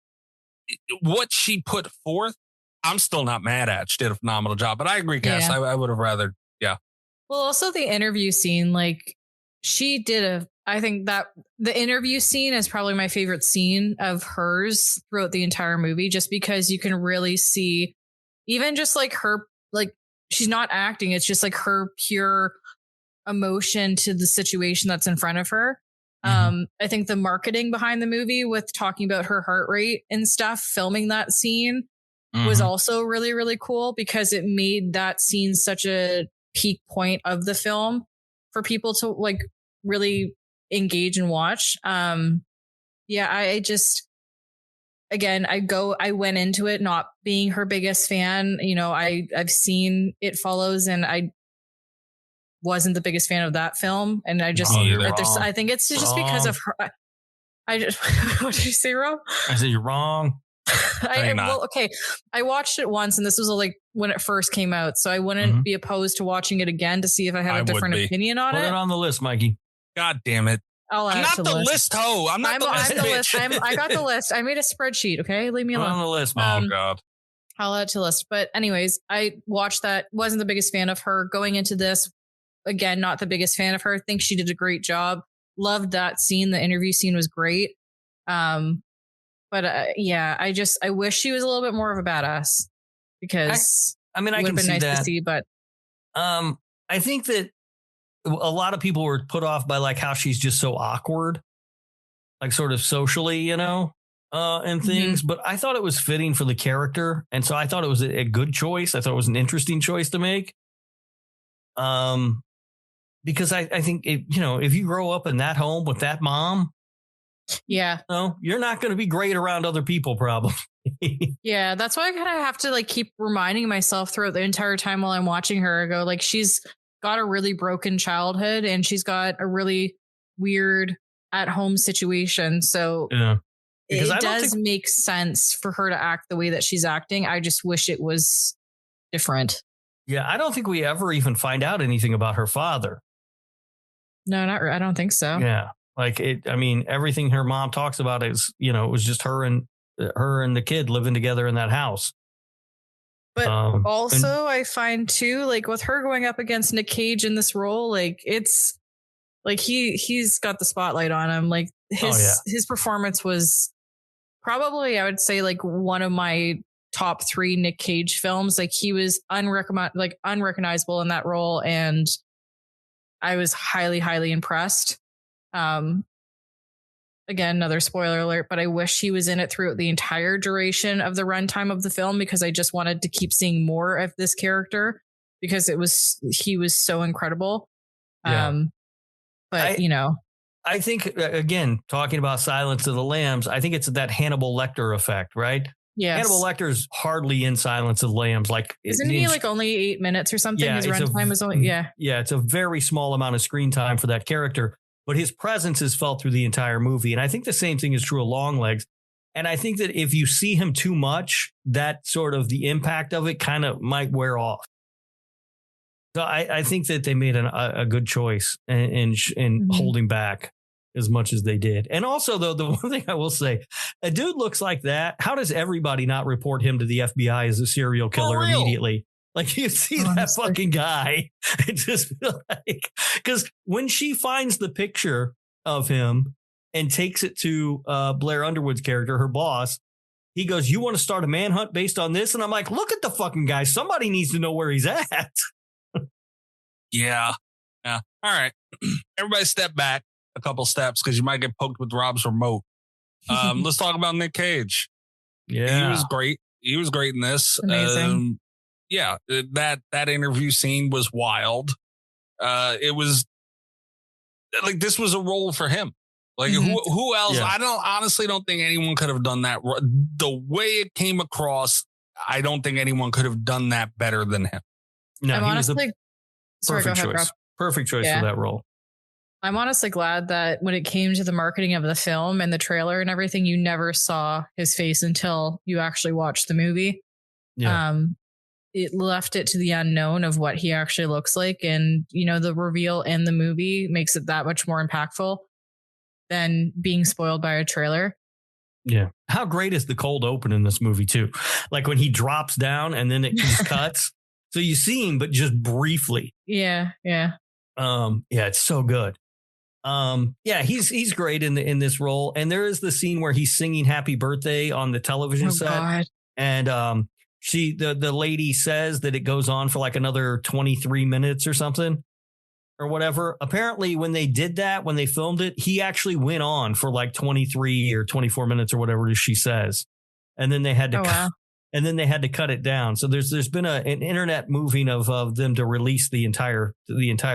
H: what she put forth. I'm still not mad at. She did a phenomenal job, but I agree, Cass. I would have rather,
I: Well, also the interview scene, like she did I think that the interview scene is probably my favorite scene of hers throughout the entire movie, just because you can really see even just like her, like she's not acting. It's just like her pure emotion to the situation that's in front of her. I think the marketing behind the movie with talking about her heart rate and stuff, filming that scene was also really, really cool because it made that scene such a peak point of the film for people to like really engage and watch. I just, again, I went into it not being her biggest fan. I've seen It Follows and I wasn't the biggest fan of that film. And I just, I think it's just because of her. What did you say, Rob?
F: I said, you're wrong.
I: Okay. I watched it once and this was like when it first came out. So I wouldn't be opposed to watching it again to see if I have a different opinion on it.
F: Put it on the list, Mikey.
H: God damn it.
I: I'm
H: not the list hoe. I'm not the list.
I: I got the list. I made a spreadsheet. Okay. Leave me alone.
F: Put on the list.
H: Oh God.
I: I'll add to list. But anyways, I watched that. Wasn't the biggest fan of her going into this. Again, not the biggest fan of her. Think she did a great job. Loved that scene. The interview scene was great. But I wish she was a little bit more of a badass because
F: I can
I: been
F: see
I: nice
F: that.
I: to see, but
F: I think that a lot of people were put off by like how she's just so awkward, like sort of socially, and things. But I thought it was fitting for the character. And so I thought it was a good choice. I thought it was an interesting choice to make. Because I think, if you grow up in that home with that mom,
I: yeah,
F: you're not going to be great around other people, probably.
I: Yeah, that's why I kind of have to like keep reminding myself throughout the entire time while I'm watching her. I go like, she's got a really broken childhood and she's got a really weird at-home situation. So it does make sense for her to act the way that she's acting. I just wish it was different.
F: Yeah, I don't think we ever even find out anything about her father.
I: No, I don't think so.
F: Yeah. Like everything her mom talks about is, it was just her and the kid living together in that house.
I: But I find too, like with her going up against Nic Cage in this role, like it's like he's got the spotlight on him. Like his performance was probably, I would say, like one of my top 3 Nic Cage films. Like he was unrecognizable in that role, and I was highly, highly impressed. Again, another spoiler alert, but I wish he was in it throughout the entire duration of the runtime of the film because I just wanted to keep seeing more of this character because he was so incredible.
F: Yeah. I think, again, talking about Silence of the Lambs, I think it's that Hannibal Lecter effect, right?
I: Yes.
F: Hannibal Lecter's hardly in Silence of the Lambs. Like,
I: isn't he like only 8 minutes or something?
F: Yeah,
I: his runtime was only,
F: Yeah, it's a very small amount of screen time for that character. But his presence is felt through the entire movie. And I think the same thing is true of Longlegs. And I think that if you see him too much, that sort of the impact of it kind of might wear off. So I think that they made a good choice in holding back. as much as they did. And also, though, the one thing I will say, a dude looks like that. How does everybody not report him to the FBI as a serial killer immediately? Like, you see that fucking guy and just feel like, because when she finds the picture of him and takes it to Blair Underwood's character, her boss, he goes, "You want to start a manhunt based on this?" And I'm like, look at the fucking guy. Somebody needs to know where he's at.
H: Yeah. All right. Everybody step back a couple steps because you might get poked with Rob's remote. Let's talk about Nic Cage.
F: Yeah.
H: He was great. He was great in this.
I: Amazing.
H: Yeah. That interview scene was wild. It was like, this was a role for him. Like, who else?
F: Yeah.
H: I honestly don't think anyone could have done that. The way it came across, I don't think anyone could have done that better than him.
F: No,
I: I'm honestly,
F: perfect choice.
I: Rob.
F: Perfect choice for that role.
I: I'm honestly glad that when it came to the marketing of the film and the trailer and everything, you never saw his face until you actually watched the movie.
F: Yeah.
I: It left it to the unknown of what he actually looks like. And, you know, the reveal in the movie makes it that much more impactful than being spoiled by a trailer.
F: Yeah. How great is the cold open in this movie, too? Like when he drops down and then it just cuts. So you see him, but just briefly.
I: Yeah. Yeah.
F: Yeah, it's so good. Yeah, he's great in this role. And there is the scene where he's singing Happy Birthday on the television set. God. And the lady says that it goes on for like another 23 minutes or something or whatever. Apparently, when they did that, when they filmed it, he actually went on for like 23 or 24 minutes or whatever she says. And then they had to and then they had to cut it down. So there's been an internet moving of them to release the entire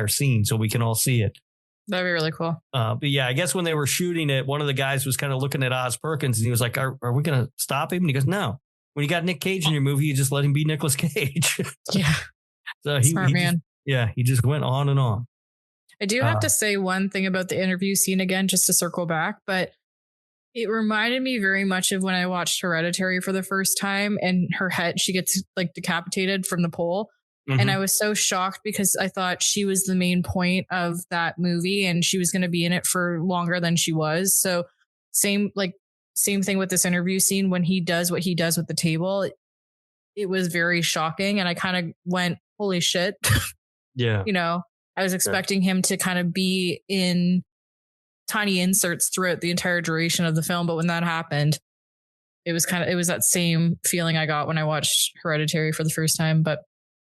F: scene so we can all see it.
I: That'd be really cool.
F: But yeah, I guess when they were shooting it, one of the guys was kind of looking at Oz Perkins and he was like, are we going to stop him? And he goes, no. When you got Nic Cage in your movie, you just let him be Nicolas Cage.
I: Yeah.
F: So
I: Smart man.
F: He just went on and on.
I: I do have to say one thing about the interview scene again, just to circle back, but it reminded me very much of when I watched Hereditary for the first time and her head, she gets like decapitated from the pole. Mm-hmm. And I was so shocked because I thought she was the main point of that movie and she was going to be in it for longer than she was. So same thing with this interview scene when he does what he does with the table. It was very shocking. And I kind of went, holy shit.
F: Yeah.
I: You know, I was expecting him to kind of be in tiny inserts throughout the entire duration of the film. But when that happened, it was that same feeling I got when I watched Hereditary for the first time. But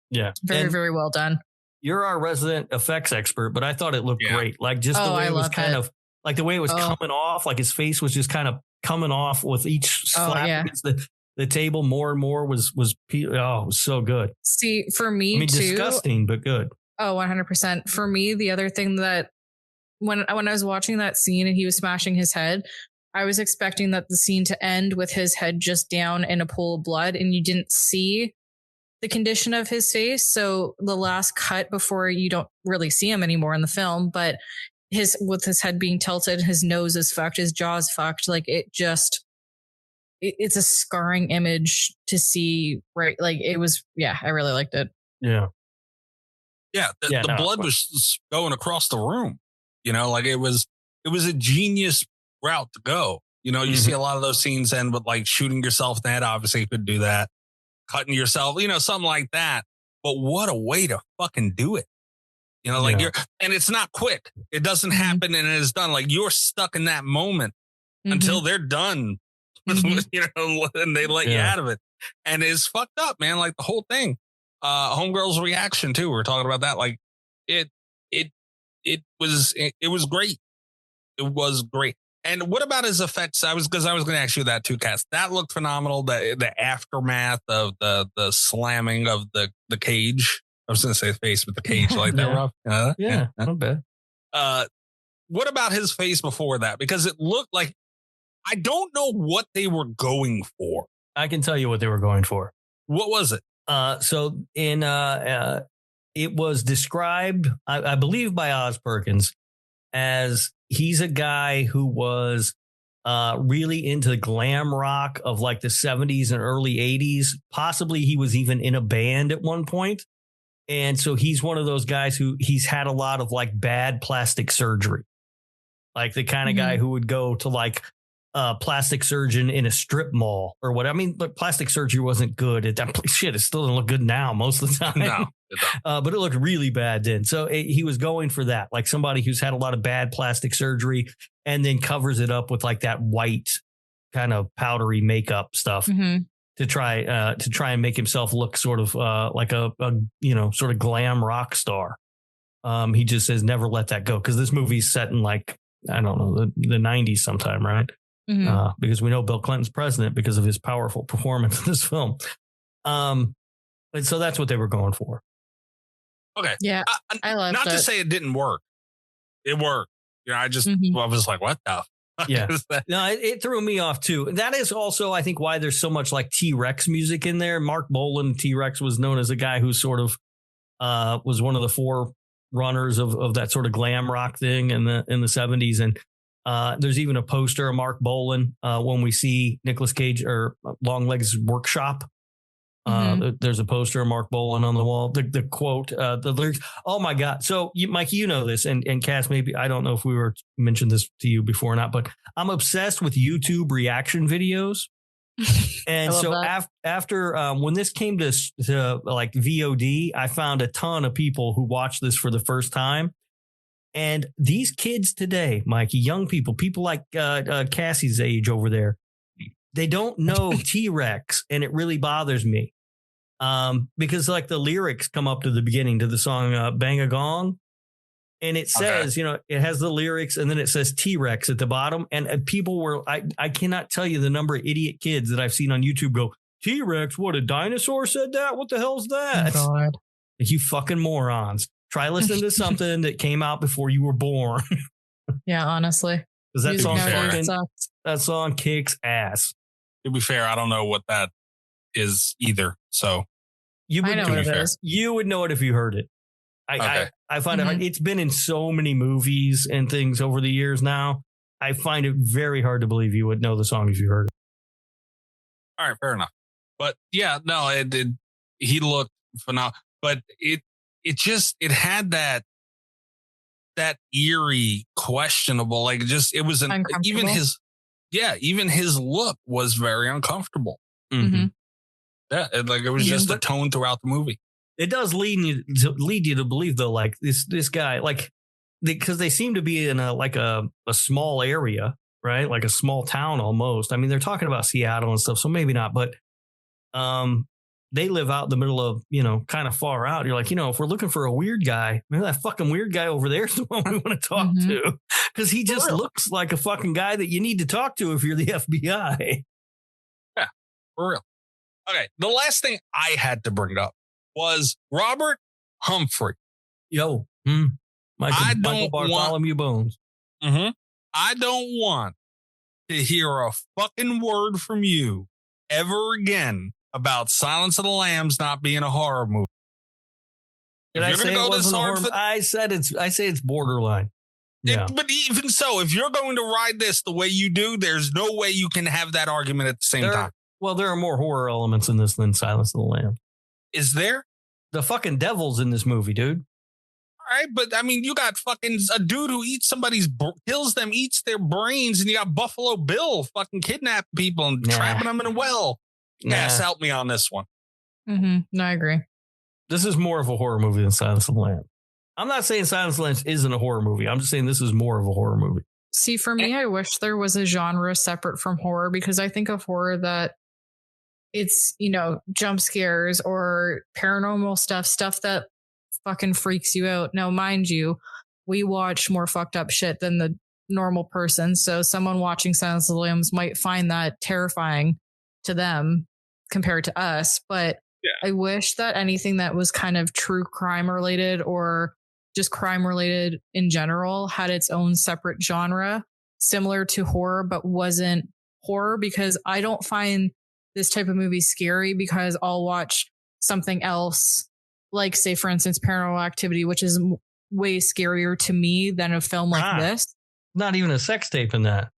F: yeah,
I: very, very well done.
F: You're our resident effects expert, but I thought it looked great. Like just the way it was kind of like the way it was coming off, like his face was just kind of coming off with each slap against the table more and more was it was so good.
I: See, for me too,
F: disgusting, but good.
I: Oh, 100%. For me, the other thing that when I was watching that scene and he was smashing his head, I was expecting that the scene to end with his head just down in a pool of blood and you didn't see the condition of his face. So the last cut before you don't really see him anymore in the film, but with his head being tilted, his nose is fucked, his jaw's fucked. Like it's a scarring image to see, right? Like it was, I really liked it.
F: Yeah.
H: Yeah. The blood was going across the room, you know, like it was a genius route to go. You know, you see a lot of those scenes end with like shooting yourself in the head. Obviously you could do that. Cutting yourself, you know, something like that. But what a way to fucking do it. You know, like and it's not quick. It doesn't happen and it is done. Like you're stuck in that moment until they're done, you know, and they let you out of it. And it's fucked up, man. Like the whole thing. Homegirl's reaction too. We were talking about that. Like it was great. It was great. And what about his effects? I was going to ask you that too, Cass. That looked phenomenal. The aftermath of the slamming of the cage. I was going to say face, but the cage like that rough.
F: Not bad.
H: What about his face before that? Because it looked like, I don't know what they were going for.
F: I can tell you what they were going for.
H: What was it?
F: So it was described, I believe, by Oz Perkins as he's a guy who was really into glam rock of like the 70s and early 80s. Possibly he was even in a band at one point. And so he's one of those guys who he's had a lot of like bad plastic surgery. like the kind of guy who would go to like a plastic surgeon in a strip mall or what. I mean, but plastic surgery wasn't good at that. Shit, it still doesn't look good now most of the time.
H: No,
F: but it looked really bad then. So he was going for that, like somebody who's had a lot of bad plastic surgery and then covers it up with like that white kind of powdery makeup stuff to try and make himself look sort of like a sort of glam rock star. He just says never let that go, because this movie's set in like, I don't know, the 90s sometime, right? Because we know Bill Clinton's president because of his powerful performance in this film. And so that's what they were going for.
H: Okay.
I: Yeah. I love
H: Not
I: it.
H: to say it didn't work. It worked. I was like, what the fuck
F: Yeah.
H: is that?
F: No, it threw me off too. That is also, I think, why there's so much like T-Rex music in there. Mark Bolan, T-Rex, was known as a guy who sort of was one of the forerunners of that sort of glam rock thing in the 70s. And there's even a poster of Mark Bolan when we see Nicolas Cage or Longlegs workshop. There's a poster of Mark Bolan on the wall. The quote, the lyrics. Oh my God. So Mike, you know this, and Cass, maybe, I don't know if we were mentioned this to you before or not, but I'm obsessed with YouTube reaction videos. And so after when this came to like VOD, I found a ton of people who watched this for the first time. And these kids today, Mikey, young people like Cassie's age over there, they don't know T-Rex, and it really bothers me because like the lyrics come up to the beginning to the song Bang a Gong, and it says, it has the lyrics, and then it says T-Rex at the bottom, and people were, I cannot tell you the number of idiot kids that I've seen on YouTube go, T-Rex, what, a dinosaur said that? What the hell's that?
I: Oh God.
F: You fucking morons. Try listening to something that came out before you were born.
I: Yeah, honestly.
F: Because that song kicks ass.
H: To be fair, I don't know what that is either. So
F: you would
I: know what it is.
F: You would know it if you heard it. I find it hard. It's been in so many movies and things over the years now. I find it very hard to believe you would know the song if you heard it.
H: All right, fair enough. But yeah, no, he looked phenomenal. But it had that eerie, questionable, like just, it was even his look was very uncomfortable. Yeah, it was just a tone throughout the movie.
F: It does lead you to believe though, like this guy, like, because they seem to be in a small area, right? Like a small town almost. I mean, they're talking about Seattle and stuff, so maybe not, but they live out in the middle of, kind of far out. You're like, if we're looking for a weird guy, maybe that fucking weird guy over there is the one we want to talk to, because he just looks like a fucking guy that you need to talk to if you're the FBI.
H: Yeah, for real. Okay, the last thing I had to bring up was Robert Humphrey.
F: Yo, Michael Bartholomew Bones.
H: I don't want to hear a fucking word from you ever again about Silence of the Lambs not being a horror movie.
F: Did I say it wasn't a horror movie? I say it's borderline. Yeah.
H: But even so, if you're going to ride this the way you do, there's no way you can have that argument at the same time.
F: Well, there are more horror elements in this than Silence of the Lambs.
H: Is there?
F: The fucking devil's in this movie, dude.
H: All right, but I mean, you got fucking a dude who eats kills them, eats their brains, and you got Buffalo Bill fucking kidnapping people and trapping them in a well. Yes, help me on this one.
I: No, I agree.
F: This is more of a horror movie than Silence of the Lambs. I'm not saying Silence of the Lambs isn't a horror movie. I'm just saying this is more of a horror movie.
I: See, for me, I wish there was a genre separate from horror, because I think of horror that it's, jump scares or paranormal stuff that fucking freaks you out. Now, mind you, we watch more fucked up shit than the normal person. So someone watching Silence of the Lambs might find that terrifying to them compared to us. But I wish that anything that was kind of true crime related or just crime related in general had its own separate genre similar to horror, but wasn't horror, because I don't find this type of movie scary, because I'll watch something else, like, say, for instance, Paranormal Activity, which is way scarier to me than a film like this.
F: Not even a sex tape in that.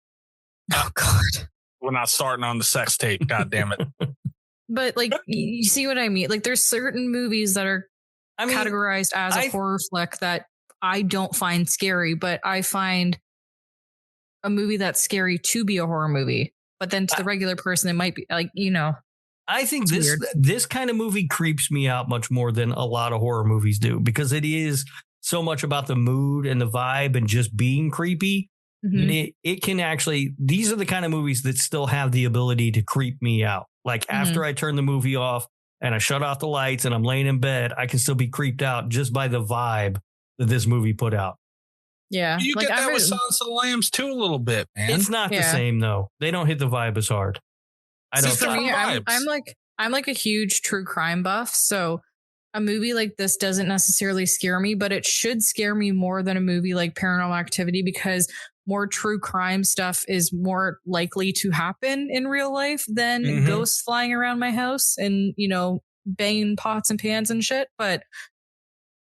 I: Oh, God.
H: We're not starting on the sex tape. God damn it.
I: But, like, you see what I mean? Like, there's certain movies that are categorized as a horror flick that I don't find scary, but I find a movie that's scary to be a horror movie. But then to the regular person, it might be like,
F: I think this kind of movie creeps me out much more than a lot of horror movies do, because it is so much about the mood and the vibe and just being creepy. Mm-hmm. It can actually, these are the kind of movies that still have the ability to creep me out. Like after I turn the movie off and I shut off the lights and I'm laying in bed, I can still be creeped out just by the vibe that this movie put out.
I: Yeah.
H: You get that with Silence of the Lambs too a little bit, man.
F: It's not the same though. They don't hit the vibe as hard. I don't think.
I: I'm like a huge true crime buff. So a movie like this doesn't necessarily scare me, but it should scare me more than a movie like Paranormal Activity, because more true crime stuff is more likely to happen in real life than ghosts flying around my house and, banging pots and pans and shit. But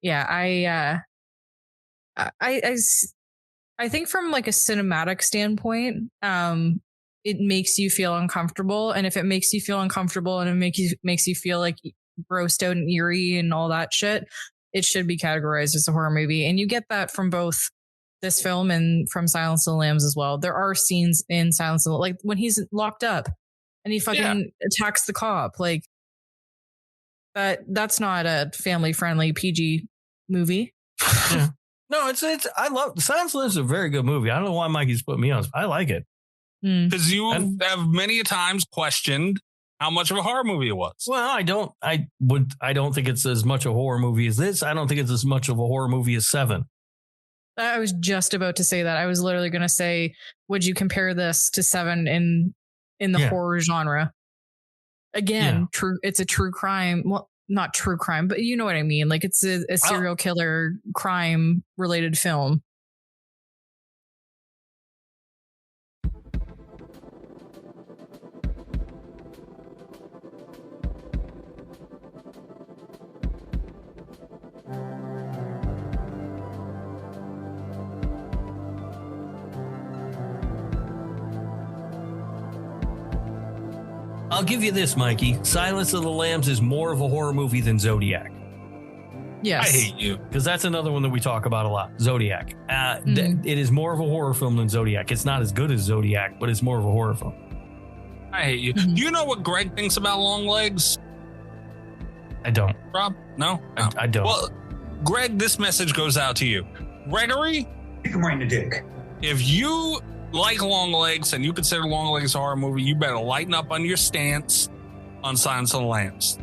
I: yeah, I think from like a cinematic standpoint, it makes you feel uncomfortable. And if it makes you feel uncomfortable and it makes you feel like grossed out and eerie and all that shit, it should be categorized as a horror movie. And you get that from both this film and from Silence of the Lambs as well. There are scenes in Silence of the, like when he's locked up and he fucking attacks the cop, like that's not a family friendly PG movie.
F: Yeah. No, I love Silence of the Lambs is a very good movie. I don't know why Mikey's put me on. I like it.
H: Because you have many a times questioned how much of a horror movie it was.
F: Well, I don't think it's as much a horror movie as this. I don't think it's as much of a horror movie as Seven.
I: I was just about to say that. I was literally going to say, would you compare this to Seven in the horror genre? Again, true. It's a true crime. Well, not true crime, but you know what I mean. Like it's a serial killer crime related film.
F: I'll give you this, Mikey. Silence of the Lambs is more of a horror movie than Zodiac.
I: Yes.
H: I hate you.
F: Because that's another one that we talk about a lot. Zodiac. It is more of a horror film than Zodiac. It's not as good as Zodiac, but it's more of a horror film.
H: I hate you. Do you know what Greg thinks about Longlegs?
F: I don't.
H: Rob? No?
F: I don't.
H: Well, Greg, this message goes out to you. Gregory?
O: Kick him right in the dick.
H: If you like Longlegs and you consider Longlegs a horror movie, you better lighten up on your stance on Silence of the Lambs.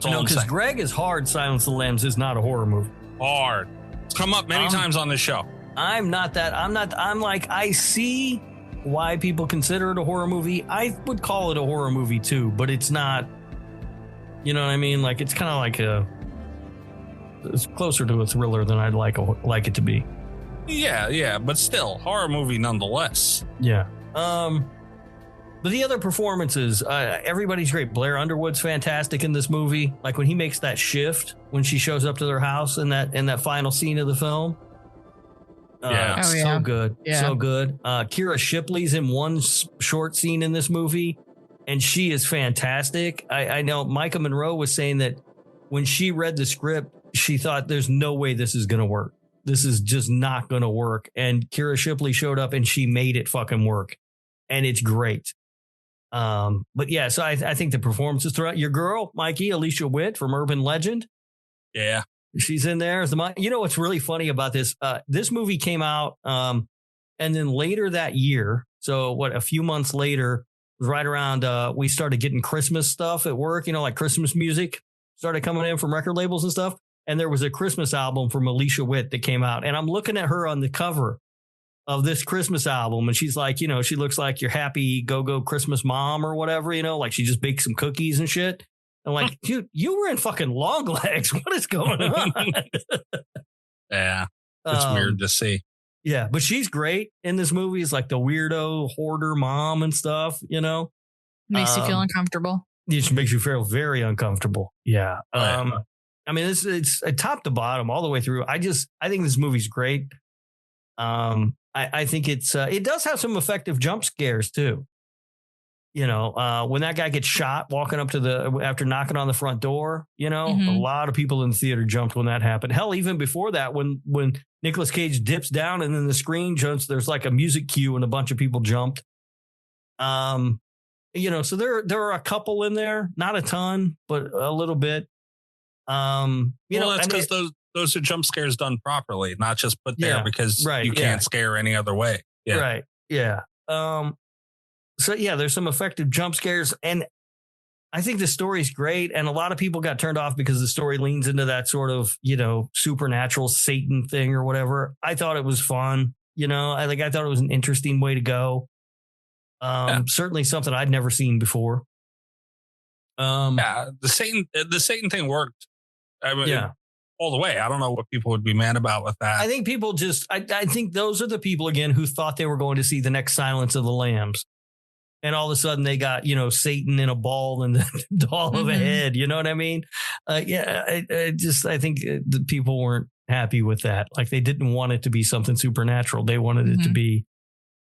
F: No, because Greg is hard. Silence of the Lambs is not a horror movie.
H: Hard. It's come up many times on this show.
F: I'm not that. I'm like, I see why people consider it a horror movie. I would call it a horror movie too, but it's not, you know what I mean? Like, it's kind of like it's closer to a thriller than I'd like it to be.
H: Yeah, but still, horror movie nonetheless.
F: Yeah. But the other performances, everybody's great. Blair Underwood's fantastic in this movie. Like when he makes that shift when she shows up to their house in that final scene of the film. So good. Yeah. So good. Kira Shipley's in one short scene in this movie, and she is fantastic. I know Micah Monroe was saying that when she read the script, she thought there's no way this is going to work. This is just not going to work. And Kira Shipley showed up and she made it fucking work. And it's great. But yeah, so I think the performances throughout, your girl, Mikey, Alicia Witt from Urban Legend.
H: Yeah.
F: She's in there. You know what's really funny about this? This movie came out and then later that year. So a few months later, right around we started getting Christmas stuff at work, like Christmas music started coming in from record labels and stuff. And there was a Christmas album from Alicia Witt that came out. And I'm looking at her on the cover of this Christmas album. And she's like, she looks like your happy go-go Christmas mom or whatever, like she just baked some cookies and shit. I'm like, dude, you were in fucking Longlegs. What is going on?
H: Yeah. It's weird to see.
F: Yeah. But she's great in this movie. It's like the weirdo hoarder mom and stuff,
I: Makes you feel uncomfortable.
F: It makes you feel very uncomfortable. Yeah. I mean, it's top to bottom all the way through. I think this movie's great. I think it does have some effective jump scares too. When that guy gets shot walking up after knocking on the front door, a lot of people in the theater jumped when that happened. Hell, even before that, when Nicolas Cage dips down and then the screen jumps. There's like a music cue and a bunch of people jumped. So there are a couple in there, not a ton, but a little bit.
H: That's because those are jump scares done properly, not just put there because you can't scare any other way. Yeah.
F: Right. Yeah. There's some effective jump scares, and I think the story's great. And a lot of people got turned off because the story leans into that sort of, supernatural Satan thing or whatever. I thought it was fun. I thought it was an interesting way to go. Certainly something I'd never seen before.
H: The Satan thing worked. I mean, all the way. I don't know what people would be mad about with that.
F: I think people I think those are the people again who thought they were going to see the next Silence of the Lambs. And all of a sudden they got, Satan in a ball and the doll of a head. You know what I mean? I think the people weren't happy with that. Like they didn't want it to be something supernatural. They wanted it to be,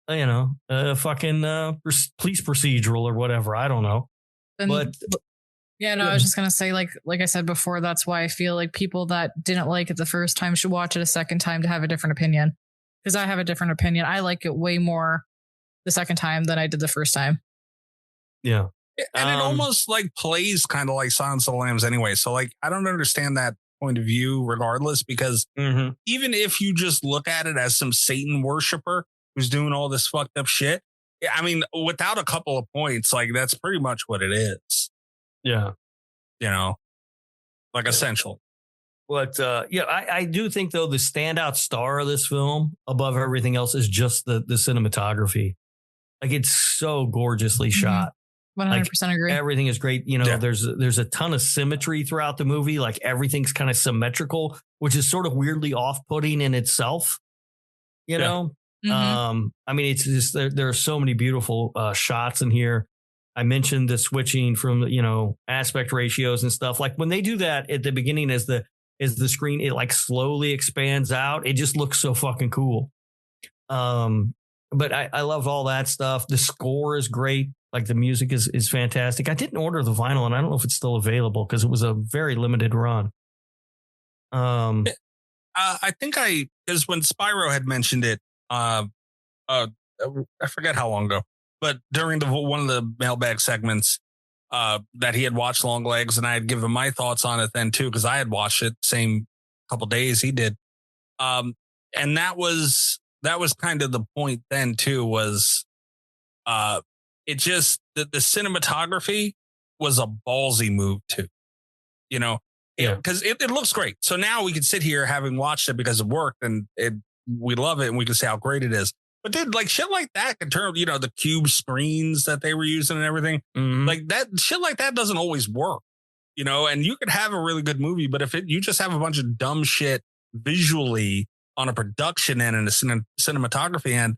F: a fucking police procedural or whatever. I don't know.
I: I was just going to say, like I said before, that's why I feel like people that didn't like it the first time should watch it a second time to have a different opinion. Because I have a different opinion. I like it way more the second time than I did the first time.
F: Yeah.
H: And it almost like plays kind of like Silence of the Lambs anyway. So like, I don't understand that point of view regardless, because even if you just look at it as some Satan worshiper who's doing all this fucked up shit, I mean, without a couple of points, like that's pretty much what it is.
F: Yeah.
H: Essentially.
F: But I do think though the standout star of this film above everything else is just the cinematography. Like it's so gorgeously shot.
I: 100% agree.
F: Everything is great. There's a ton of symmetry throughout the movie. Like everything's kind of symmetrical, which is sort of weirdly off-putting in itself. I mean, it's just there are so many beautiful shots in here. I mentioned the switching from aspect ratios and stuff. Like when they do that at the beginning, as the screen it like slowly expands out, it just looks so fucking cool. But I love all that stuff. The score is great. Like the music is fantastic. I didn't order the vinyl, and I don't know if it's still available because it was a very limited run.
H: I think because when Spyro had mentioned it, I forget how long ago, but during one of the mailbag segments, that he had watched Longlegs, and I had given my thoughts on it then too, because I had watched it same couple days he did. And that was kind of the point then too, was it just the cinematography was a ballsy move too, because it looks great. So now we can sit here having watched it because it worked and we love it and we can say how great it is. But dude, like shit like that in terms, the cube screens that they were using and everything, like that shit like that doesn't always work, and you could have a really good movie, but if you just have a bunch of dumb shit visually on a production end and a cinematography end,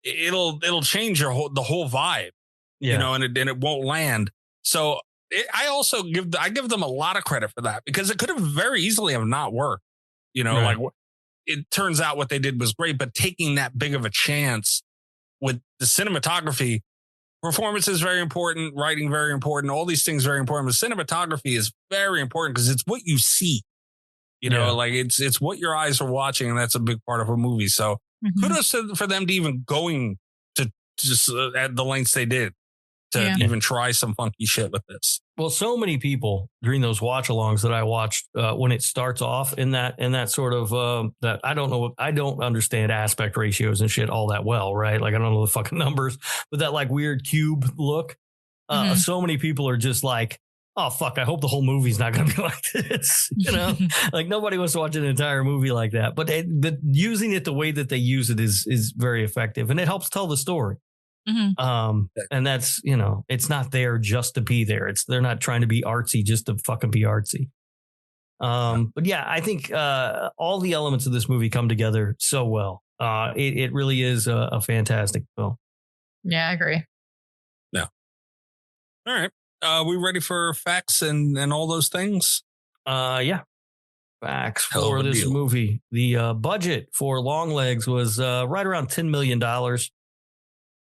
H: it'll change the whole vibe, and it won't land. So I also give them a lot of credit for that, because it could have very easily have not worked,
F: Right.
H: like it turns out what they did was great, but taking that big of a chance with the cinematography, performance is very important, writing very important, all these things very important, but cinematography is very important because it's what you see. Like it's what your eyes are watching, and that's a big part of a movie. So kudos for them to even going to just at the lengths they did to even try some funky shit with this.
F: Well, so many people during those watch-alongs that I watched when it starts off in that sort of that I don't understand aspect ratios and shit all that well, right? Like I don't know the fucking numbers, but that like weird cube look. So many people are just like, oh fuck, I hope the whole movie's not going to be like this. Like nobody wants to watch an entire movie like that. But using it the way that they use it is very effective, and it helps tell the story. And that's, it's not there just to be there. They're not trying to be artsy just to fucking be artsy. But yeah, I think all the elements of this movie come together so well. It really is a fantastic film.
I: Yeah, I agree.
H: Yeah. All right. We ready for facts and all those things?
F: Yeah. Facts for this movie. The budget for Longlegs was right around $10 million.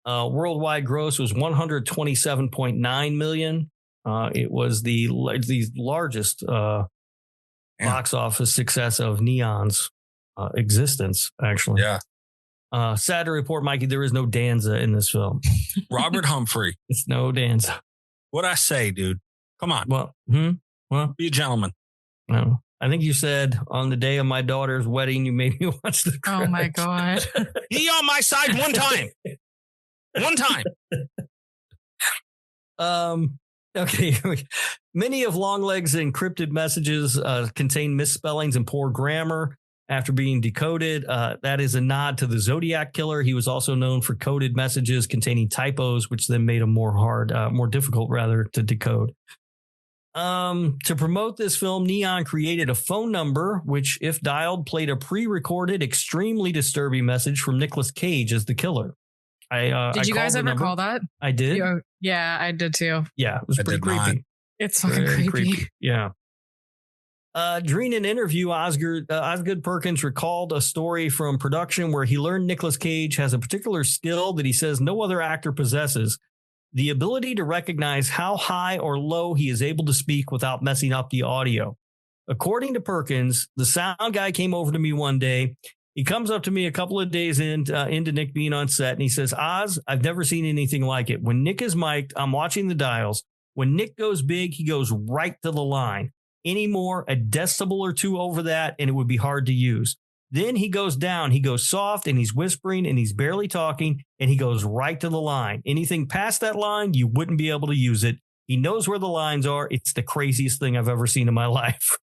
F: Worldwide gross was $127.9 million. It was the largest box office success of Neon's existence, actually.
H: Yeah.
F: Sad to report, Mikey, there is no Danza in this film.
H: Robert Humphrey.
F: It's no Danza.
H: What'd I say, dude? Come on.
F: Well,
H: be a gentleman.
F: No. I think you said on the day of my daughter's wedding, you made me watch the crash.
I: Oh my God.
H: He on my side one time. One time.
F: Okay. Many of Longlegs' encrypted messages contain misspellings and poor grammar after being decoded. That is a nod to the Zodiac Killer. He was also known for coded messages containing typos, which then made him more difficult to decode. To promote this film, Neon created a phone number, which, if dialed, played a pre-recorded, extremely disturbing message from Nic Cage as the killer.
I: Did you guys ever call that?
F: I did.
I: Yeah, I did too.
F: Yeah, it was pretty creepy.
I: It's fucking creepy.
F: Yeah. During an interview, Osgood Perkins recalled a story from production where he learned Nic Cage has a particular skill that he says no other actor possesses: the ability to recognize how high or low he is able to speak without messing up the audio. According to Perkins, the sound guy came over to me one day. He comes up to me a couple of days into Nick being on set, and he says, Oz, I've never seen anything like it. When Nick is mic'd, I'm watching the dials. When Nick goes big, he goes right to the line. Any more, a decibel or two over that, and it would be hard to use. Then he goes down. He goes soft, and he's whispering, and he's barely talking, and he goes right to the line. Anything past that line, you wouldn't be able to use it. He knows where the lines are. It's the craziest thing I've ever seen in my life.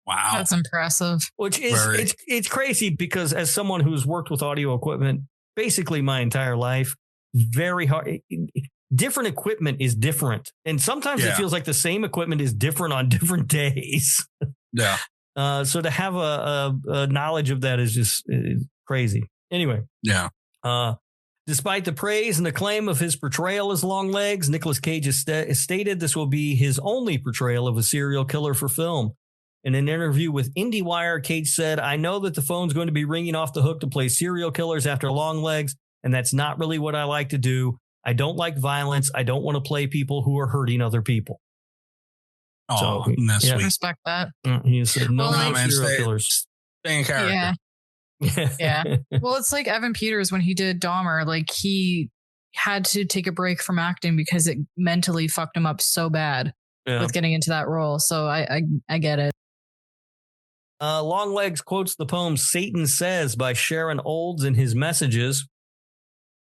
H: Wow.
I: That's impressive.
F: Which is, it's crazy because as someone who's worked with audio equipment basically my entire life, very hard. Different equipment is different. And sometimes it feels like the same equipment is different on different days.
H: Yeah.
F: So to have a knowledge of that is just crazy. Anyway.
H: Yeah.
F: Despite the praise and acclaim of his portrayal as Longlegs, Nic Cage has stated this will be his only portrayal of a serial killer for film. In an interview with IndieWire, Cage said, I know that the phone's going to be ringing off the hook to play serial killers after Longlegs, and that's not really what I like to do. I don't like violence. I don't want to play people who are hurting other people.
H: Oh,
F: so,
H: that's sweet.
I: Respect that.
F: He said, no,
H: man,
F: serial killers.
H: Stay in character.
I: Yeah. Well, it's like Evan Peters when he did Dahmer. Like, he had to take a break from acting because it mentally fucked him up so bad with getting into that role. So I get it.
F: Longlegs quotes the poem Satan Says by Sharon Olds in his messages.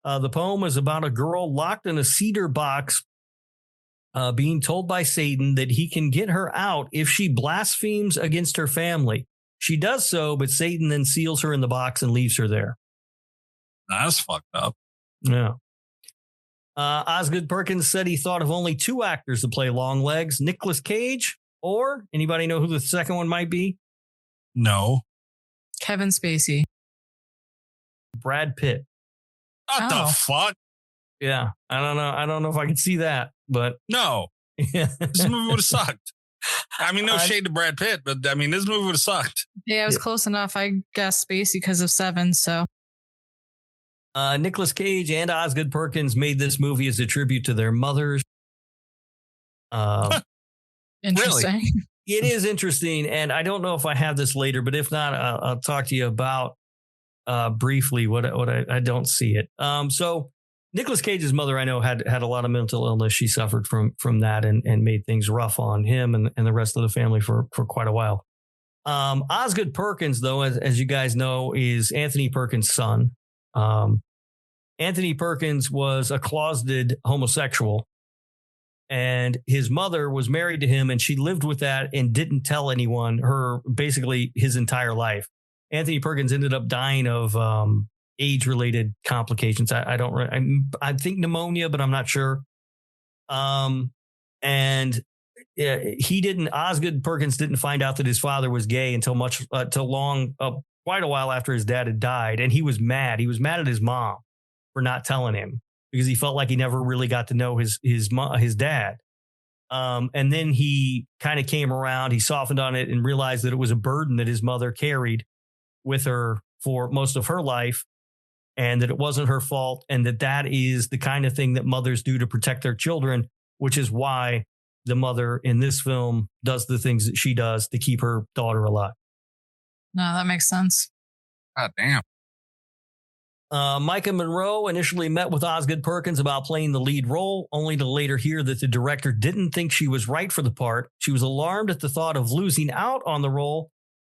F: The poem is about a girl locked in a cedar box being told by Satan that he can get her out if she blasphemes against her family. She does so, but Satan then seals her in the box and leaves her there.
H: That's fucked up.
F: Yeah. Osgood Perkins said he thought of only two actors to play Longlegs, Nic Cage, or anybody know who the second one might be?
H: No.
I: Kevin Spacey.
F: Brad Pitt.
H: What the fuck?
F: Yeah. I don't know. I don't know if I can see that, but
H: no.
F: Yeah.
H: This movie would have sucked. I mean, no shade to Brad Pitt, but I mean, this movie would have sucked.
I: Yeah, it was close enough. I guess Spacey because of Seven, so.
F: Nic Cage and Osgood Perkins made this movie as a tribute to their mothers.
I: Interesting.
F: Really? It is interesting, and I don't know if I have this later, but if not, I'll talk to you about briefly what I don't see it. So Nic Cage's mother, I know, had a lot of mental illness. She suffered from that and made things rough on him and the rest of the family for quite a while. Osgood Perkins, though, as you guys know, is Anthony Perkins' son. Anthony Perkins was a closeted homosexual, and his mother was married to him, and she lived with that and didn't tell anyone basically his entire life. Anthony Perkins ended up dying of age-related complications. I think pneumonia, but I'm not sure. And Osgood Perkins didn't find out that his father was gay until quite a while after his dad had died. And he was mad. He was mad at his mom for not telling him because he felt like he never really got to know his dad. And then he kind of came around. He softened on it and realized that it was a burden that his mother carried with her for most of her life, and that it wasn't her fault, and that is the kind of thing that mothers do to protect their children, which is why the mother in this film does the things that she does to keep her daughter alive.
I: No, that makes sense.
L: God damn.
F: Micah Monroe initially met with Osgood Perkins about playing the lead role, only to later hear that the director didn't think she was right for the part. She was alarmed at the thought of losing out on the role,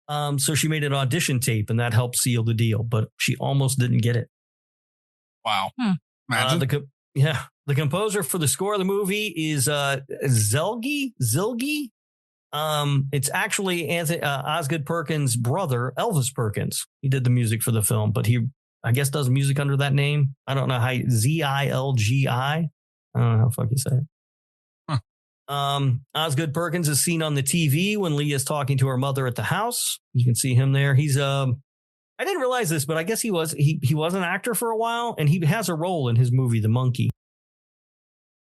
F: so she made an audition tape, and that helped seal the deal, but she almost didn't get it.
L: Wow.
F: The composer for the score of the movie is Zilgi. It's actually Osgood Perkins' brother, Elvis Perkins. He did the music for the film, but he, I guess, does music under that name. I don't know how Zilgi. I don't know how the fuck you say it. Osgood Perkins is seen on the TV when Lee is talking to her mother at the house. You can see him there. He's I didn't realize this, but I guess he was an actor for a while, and he has a role in his movie The Monkey.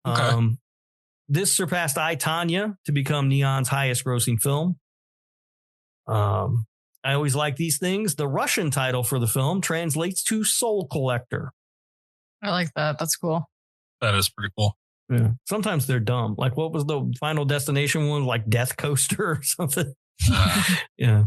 L: Okay.
F: This surpassed I, Tonya to become Neon's highest grossing film. I always like these things. The Russian title for the film translates to Soul Collector.
I: I like that. That's cool.
L: That is pretty cool.
F: Yeah. Sometimes they're dumb. Like, what was the Final Destination one? Like Death Coaster or something? Yeah.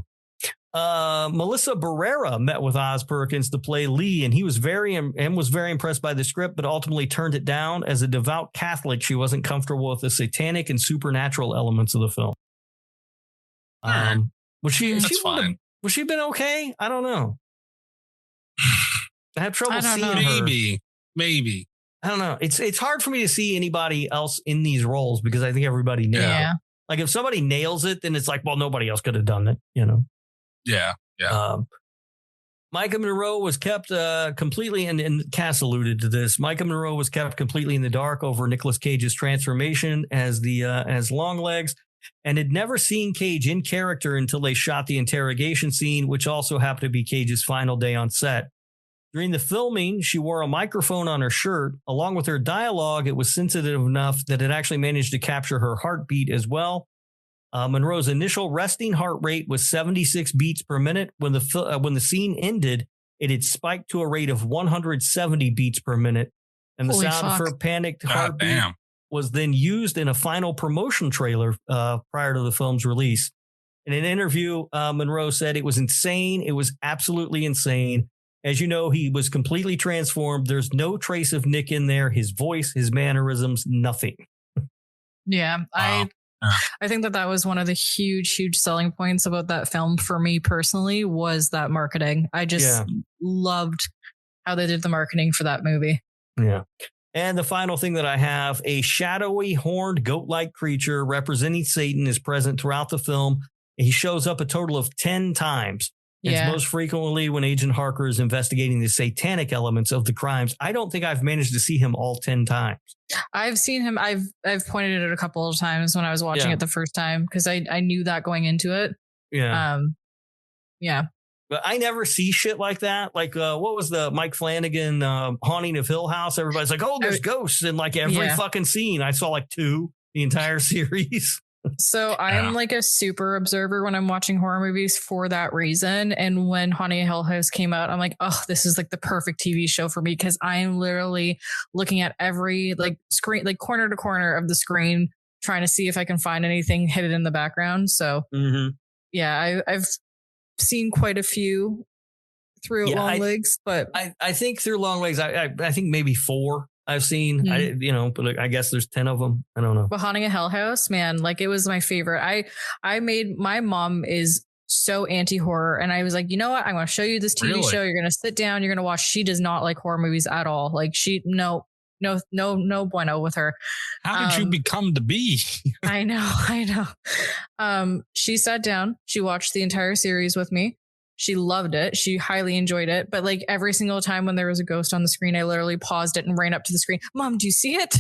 F: Melissa Barrera met with Oz Perkins to play Lee, and he was very impressed by the script, but ultimately turned it down. As a devout Catholic, she wasn't comfortable with the satanic and supernatural elements of the film. Was she been okay? I don't know. I have trouble seeing her.
L: Maybe.
F: I don't know. It's hard for me to see anybody else in these roles because I think everybody nailed it. Like if somebody nails it, then it's like, well, nobody else could have done it, you know?
L: Yeah.
F: Micah Monroe was kept completely, and Cass alluded to this. Micah Monroe was kept completely in the dark over Nicolas Cage's transformation as Longlegs, and had never seen Cage in character until they shot the interrogation scene, which also happened to be Cage's final day on set. During the filming, she wore a microphone on her shirt. Along with her dialogue, it was sensitive enough that it actually managed to capture her heartbeat as well. Monroe's initial resting heart rate was 76 beats per minute. When the scene ended, it had spiked to a rate of 170 beats per minute. And the sound of her panicked heartbeat was then used in a final promotion trailer prior to the film's release. In an interview, Monroe said it was insane. It was absolutely insane. As you know, he was completely transformed. There's no trace of Nick in there. His voice, his mannerisms, nothing.
I: Yeah, I think that was one of the huge selling points about that film for me personally was that marketing. I just loved how they did the marketing for that movie.
F: Yeah. And the final thing that I have, a shadowy horned goat-like creature representing Satan is present throughout the film. He shows up a total of 10 times. It's most frequently when Agent Harker is investigating the satanic elements of the crimes. I don't think I've managed to see him all 10 times.
I: I've seen him. I've pointed at it a couple of times when I was watching it the first time because I knew that going into it.
F: Yeah.
I: Yeah.
F: But I never see shit like that. Like, what was the Mike Flanagan Haunting of Hill House? Everybody's like, oh, there's ghosts in like every fucking scene. I saw like 2 the entire series.
I: So I'm like a super observer when I'm watching horror movies for that reason. And when Haunting of Hill House came out, I'm like, oh, this is like the perfect TV show for me because I am literally looking at every like screen, like corner to corner of the screen, trying to see if I can find anything hidden in the background. So yeah, I've seen quite a few through Longlegs, but
F: I think through Longlegs, I think maybe 4. I've seen, but like, I guess there's 10 of them. I don't know.
I: But Haunting a Hell House, man, like it was my favorite. My mom is so anti-horror. And I was like, you know what? I'm going to show you this TV show. You're going to sit down. You're going to watch. She does not like horror movies at all. Like no bueno with her.
L: How did you become to be?
I: I know. She sat down. She watched the entire series with me. She loved it. She highly enjoyed it. But like every single time when there was a ghost on the screen, I literally paused it and ran up to the screen. Mom, do you see it?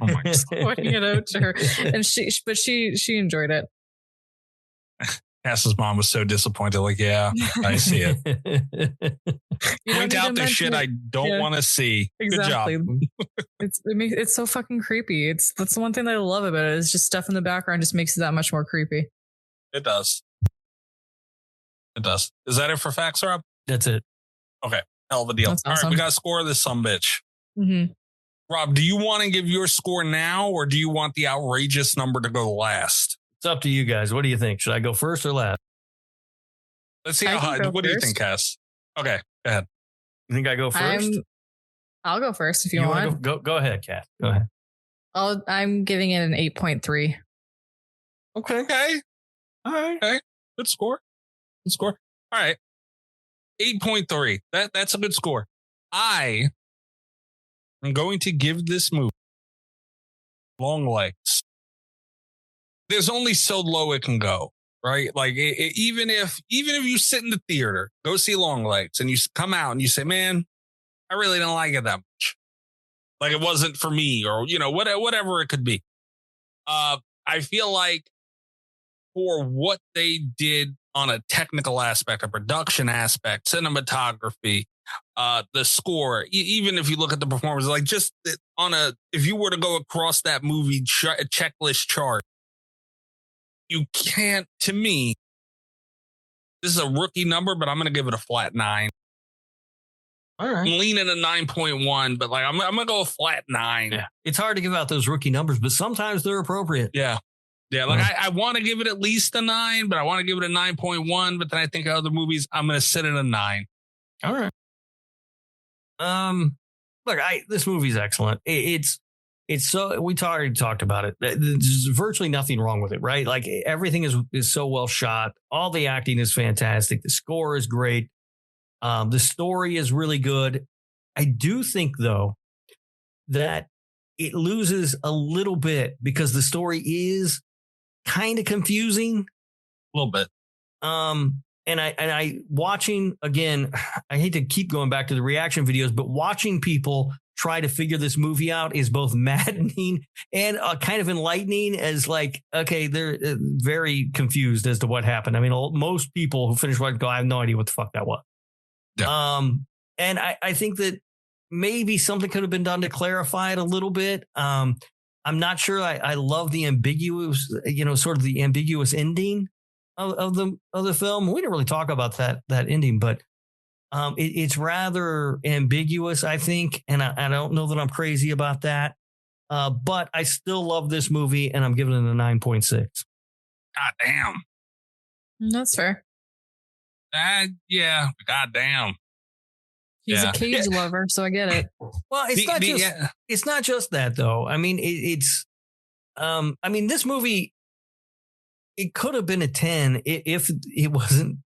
L: Oh my God.
I: Pointing it out to her. And she enjoyed it.
L: Cass's mom was so disappointed. Like, yeah, I see it. Point out the shit I don't want to see.
I: Exactly.
L: Good job.
I: It's so fucking creepy. That's the one thing that I love about it is just stuff in the background just makes it that much more creepy.
L: It does. Is that it for facts, Rob?
F: That's it.
L: Okay. Hell of a deal.
I: That's
L: All
I: awesome.
L: right. We got to score this sumbitch.
I: Mm-hmm.
L: Rob, do you want to give your score now or do you want the outrageous number to go last?
F: It's up to you guys. What do you think? Should I go first or last?
H: Let's see how high. What do you think, Cass? Okay, go ahead.
F: You think I go first?
I: I'll go first if you want.
F: Go ahead, Cass. Go ahead.
I: I'm giving it an 8.3.
H: Okay. All right. Okay. Good score. All right. 8.3. That's a good score. I am going to give this movie Longlegs. There's only so low it can go, right? Like even if you sit in the theater, go see Longlegs, and you come out and you say, "Man, I really didn't like it that much. Like it wasn't for me," or whatever it could be. I feel like for what they did on a technical aspect, a production aspect, cinematography, the score, even if you look at the performance, like just if you were to go across that movie checklist chart, you can't, to me, this is a rookie number, but I'm going to give it a flat 9.
F: All right.
H: I'm leaning a 9.1, but like I'm going to go a flat 9.
F: Yeah. It's hard to give out those rookie numbers, but sometimes they're appropriate.
H: Yeah. Yeah, like I want to give it at least a 9, but I want to give it a 9.1. But then I think of other movies, I'm going to sit at a 9.
F: All right. Look, this movie's excellent. It's so, we already talked about it. There's virtually nothing wrong with it, right? Like everything is so well shot. All the acting is fantastic. The score is great. The story is really good. I do think though that it loses a little bit because the story is kind of confusing.
H: A little bit.
F: And I watching again, I hate to keep going back to the reaction videos, but watching people try to figure this movie out is both maddening and kind of enlightening as like, okay, they're very confused as to what happened. I mean, most people who finish watching go, I have no idea what the fuck that was. Yeah. And I think that maybe something could have been done to clarify it a little bit. I'm not sure. I love the ambiguous, sort of the ambiguous ending of the film. We didn't really talk about that ending, but it's rather ambiguous, I think. And I don't know that I'm crazy about that. But I still love this movie and I'm giving it a 9.6.
H: God damn.
I: That's fair.
H: Yeah. God damn.
I: He's a Cage lover, so I get it.
F: Well, it's not just that though. I mean, this movie, it could have been a 10 if it wasn't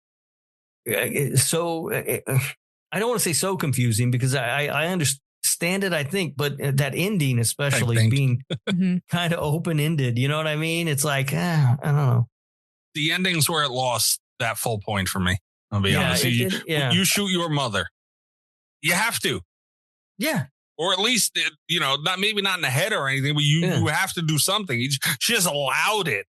F: so. I don't want to say so confusing because I understand it. I think, but that ending, especially being kind of open ended, you know what I mean? It's like I don't know.
H: The ending's where it lost that full point for me. I'll be honest. You shoot your mother. You have to.
F: Yeah.
H: Or at least, maybe not in the head or anything, but you have to do something. She just allowed it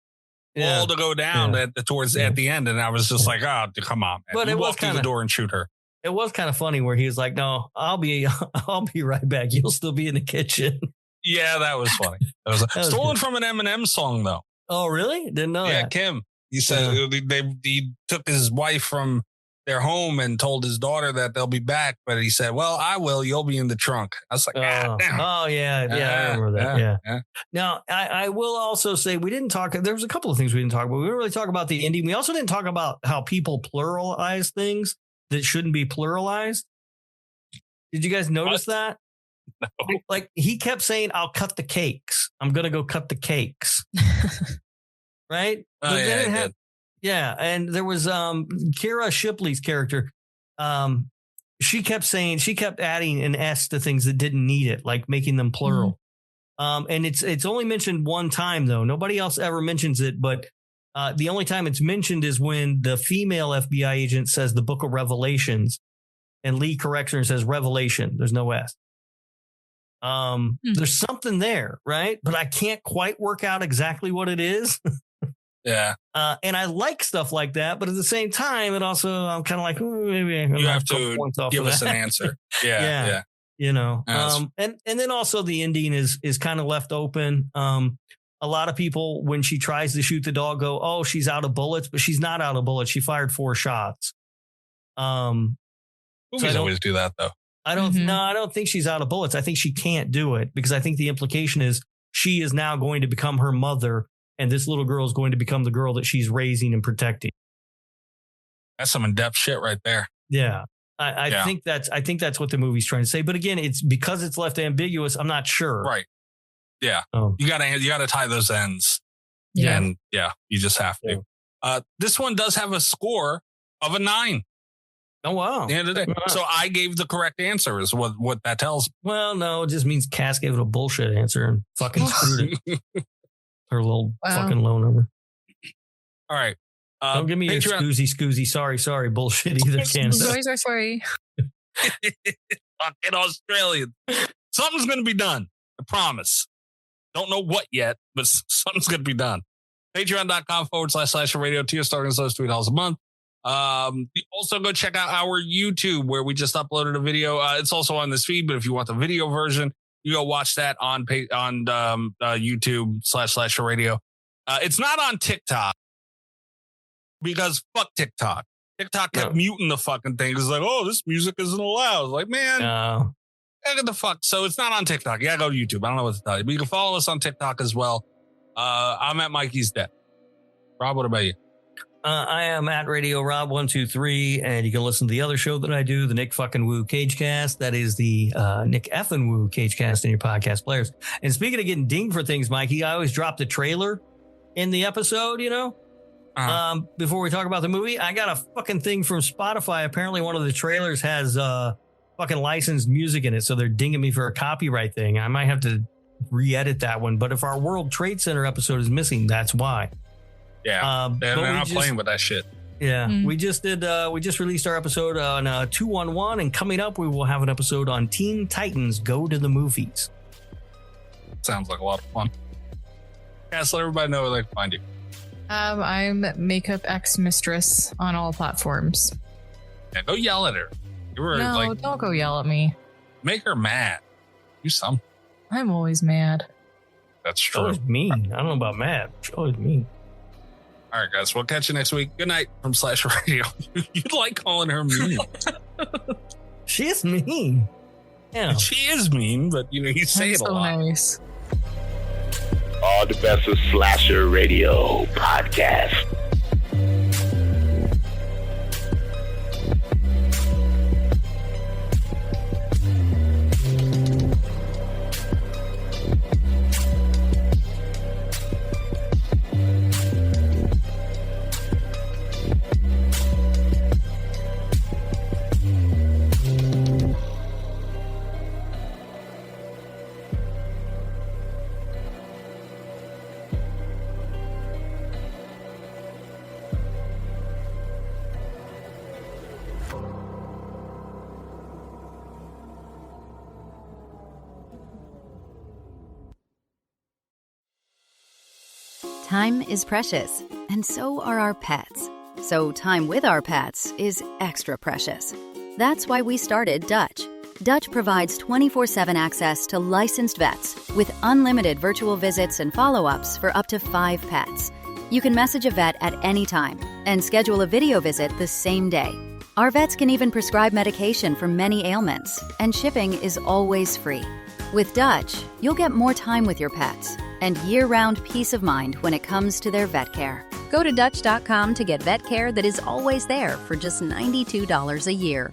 H: all to go down at the end. And I was just like, oh, come on, man. But you walk through the door and shoot her.
F: It was kind of funny where he was like, no, I'll be right back. You'll still be in the kitchen.
H: Yeah, that was funny. That was stolen from an Eminem song, though.
F: Oh, really? Didn't know that.
H: Yeah, Kim. He said he took his wife from their home and told his daughter that they'll be back, but he said, well, I will, you'll be in the trunk. I was like, damn.
F: Oh yeah. I remember that. Yeah. Now I will also say we didn't talk, there was a couple of things we didn't talk about. We didn't really talk about the ending. We also didn't talk about how people pluralize things that shouldn't be pluralized. Did you guys notice that?
H: No.
F: Like he kept saying, I'll cut the cakes. I'm going to go cut the cakes. Right?
H: Oh, yeah,
F: yeah, and there was Kira Shipley's character. She kept adding an S to things that didn't need it, like making them plural. And it's only mentioned one time though. Nobody else ever mentions it, but the only time it's mentioned is when the female FBI agent says the Book of Revelations, and Lee corrects her and says Revelation. There's no S. There's something there, right? But I can't quite work out exactly what it is.
H: Yeah.
F: And I like stuff like that, but at the same time, it also, I'm kind of like, maybe
H: you have to give us an answer. Yeah.
F: And then also the ending is kind of left open. A lot of people, when she tries to shoot the dog, go, oh, she's out of bullets, but she's not out of bullets. She fired 4 shots.
H: Movies always do that though.
F: I don't think she's out of bullets. I think she can't do it because I think the implication is she is now going to become her mother. And this little girl is going to become the girl that she's raising and protecting.
H: That's some in-depth shit right there.
F: Yeah. I think that's what the movie's trying to say. But again, it's because it's left ambiguous. I'm not sure.
H: Right. Yeah.
F: Oh.
H: You gotta tie those ends.
I: Yeah.
H: And you just have to. This one does have a score of a 9.
F: Oh, wow.
H: At the end of the day. So I gave the correct answer is what that tells me.
F: Well, no, it just means Cass gave it a bullshit answer and fucking screwed it. Her little fucking low number.
H: All right.
F: Don't give me
H: Patreon.
F: a scoozy, sorry, bullshit either, Candace.
I: Sorry.
H: Fucking Australian. Something's going to be done. I promise. Don't know what yet, but something's going to be done. Patreon.com//radio tier starting as low as $3 a month. Also go check out our YouTube where we just uploaded a video. It's also on this feed, but if you want the video version, you go watch that on YouTube //radio. It's not on TikTok because fuck TikTok. TikTok kept muting the fucking thing. It's like, oh, this music isn't allowed. Like, man, get the fuck. So it's not on TikTok. Yeah, go to YouTube. I don't know what to tell you, but you can follow us on TikTok as well. I'm at Mikey's Death. Rob, what about you?
F: I am at Radio Rob 123, and you can listen to the other show that I do, the Nick fucking Woo Cage Cast. That is the Nick effing Woo Cage Cast in your podcast players. And speaking of getting dinged for things, Mikey, I always drop the trailer in the episode, before we talk about the movie. I got a fucking thing from Spotify. Apparently one of the trailers has fucking licensed music in it, so they're dinging me for a copyright thing. I might have to re-edit that one, but if our World Trade Center episode is missing, that's why.
H: Yeah, they're not playing with that shit.
F: Yeah, we just released our episode on 211, and coming up, we will have an episode on Teen Titans Go to the Movies.
H: Sounds like a lot of fun. Cass, let everybody know where they can find you.
I: I'm Makeup Ex Mistress on all platforms.
H: Yeah, go yell at her.
I: Don't go yell at me.
H: Make her mad. Do something.
I: I'm always mad.
H: That's true.
F: Always mean. I don't know about mad. She's always mean.
H: All right, guys. We'll catch you next week. Good night from / Radio. You like calling her mean.
F: She is mean. Yeah.
H: She is mean, but you say it a lot.
I: Nice.
O: All the best of Slasher Radio podcast.
E: Time is precious, and so are our pets. So time with our pets is extra precious. That's why we started Dutch. Dutch provides 24/7 access to licensed vets with unlimited virtual visits and follow-ups for up to 5 pets. You can message a vet at any time and schedule a video visit the same day. Our vets can even prescribe medication for many ailments, and shipping is always free. With Dutch, you'll get more time with your pets and year-round peace of mind when it comes to their vet care. Go to Dutch.com to get vet care that is always there for just $92 a year.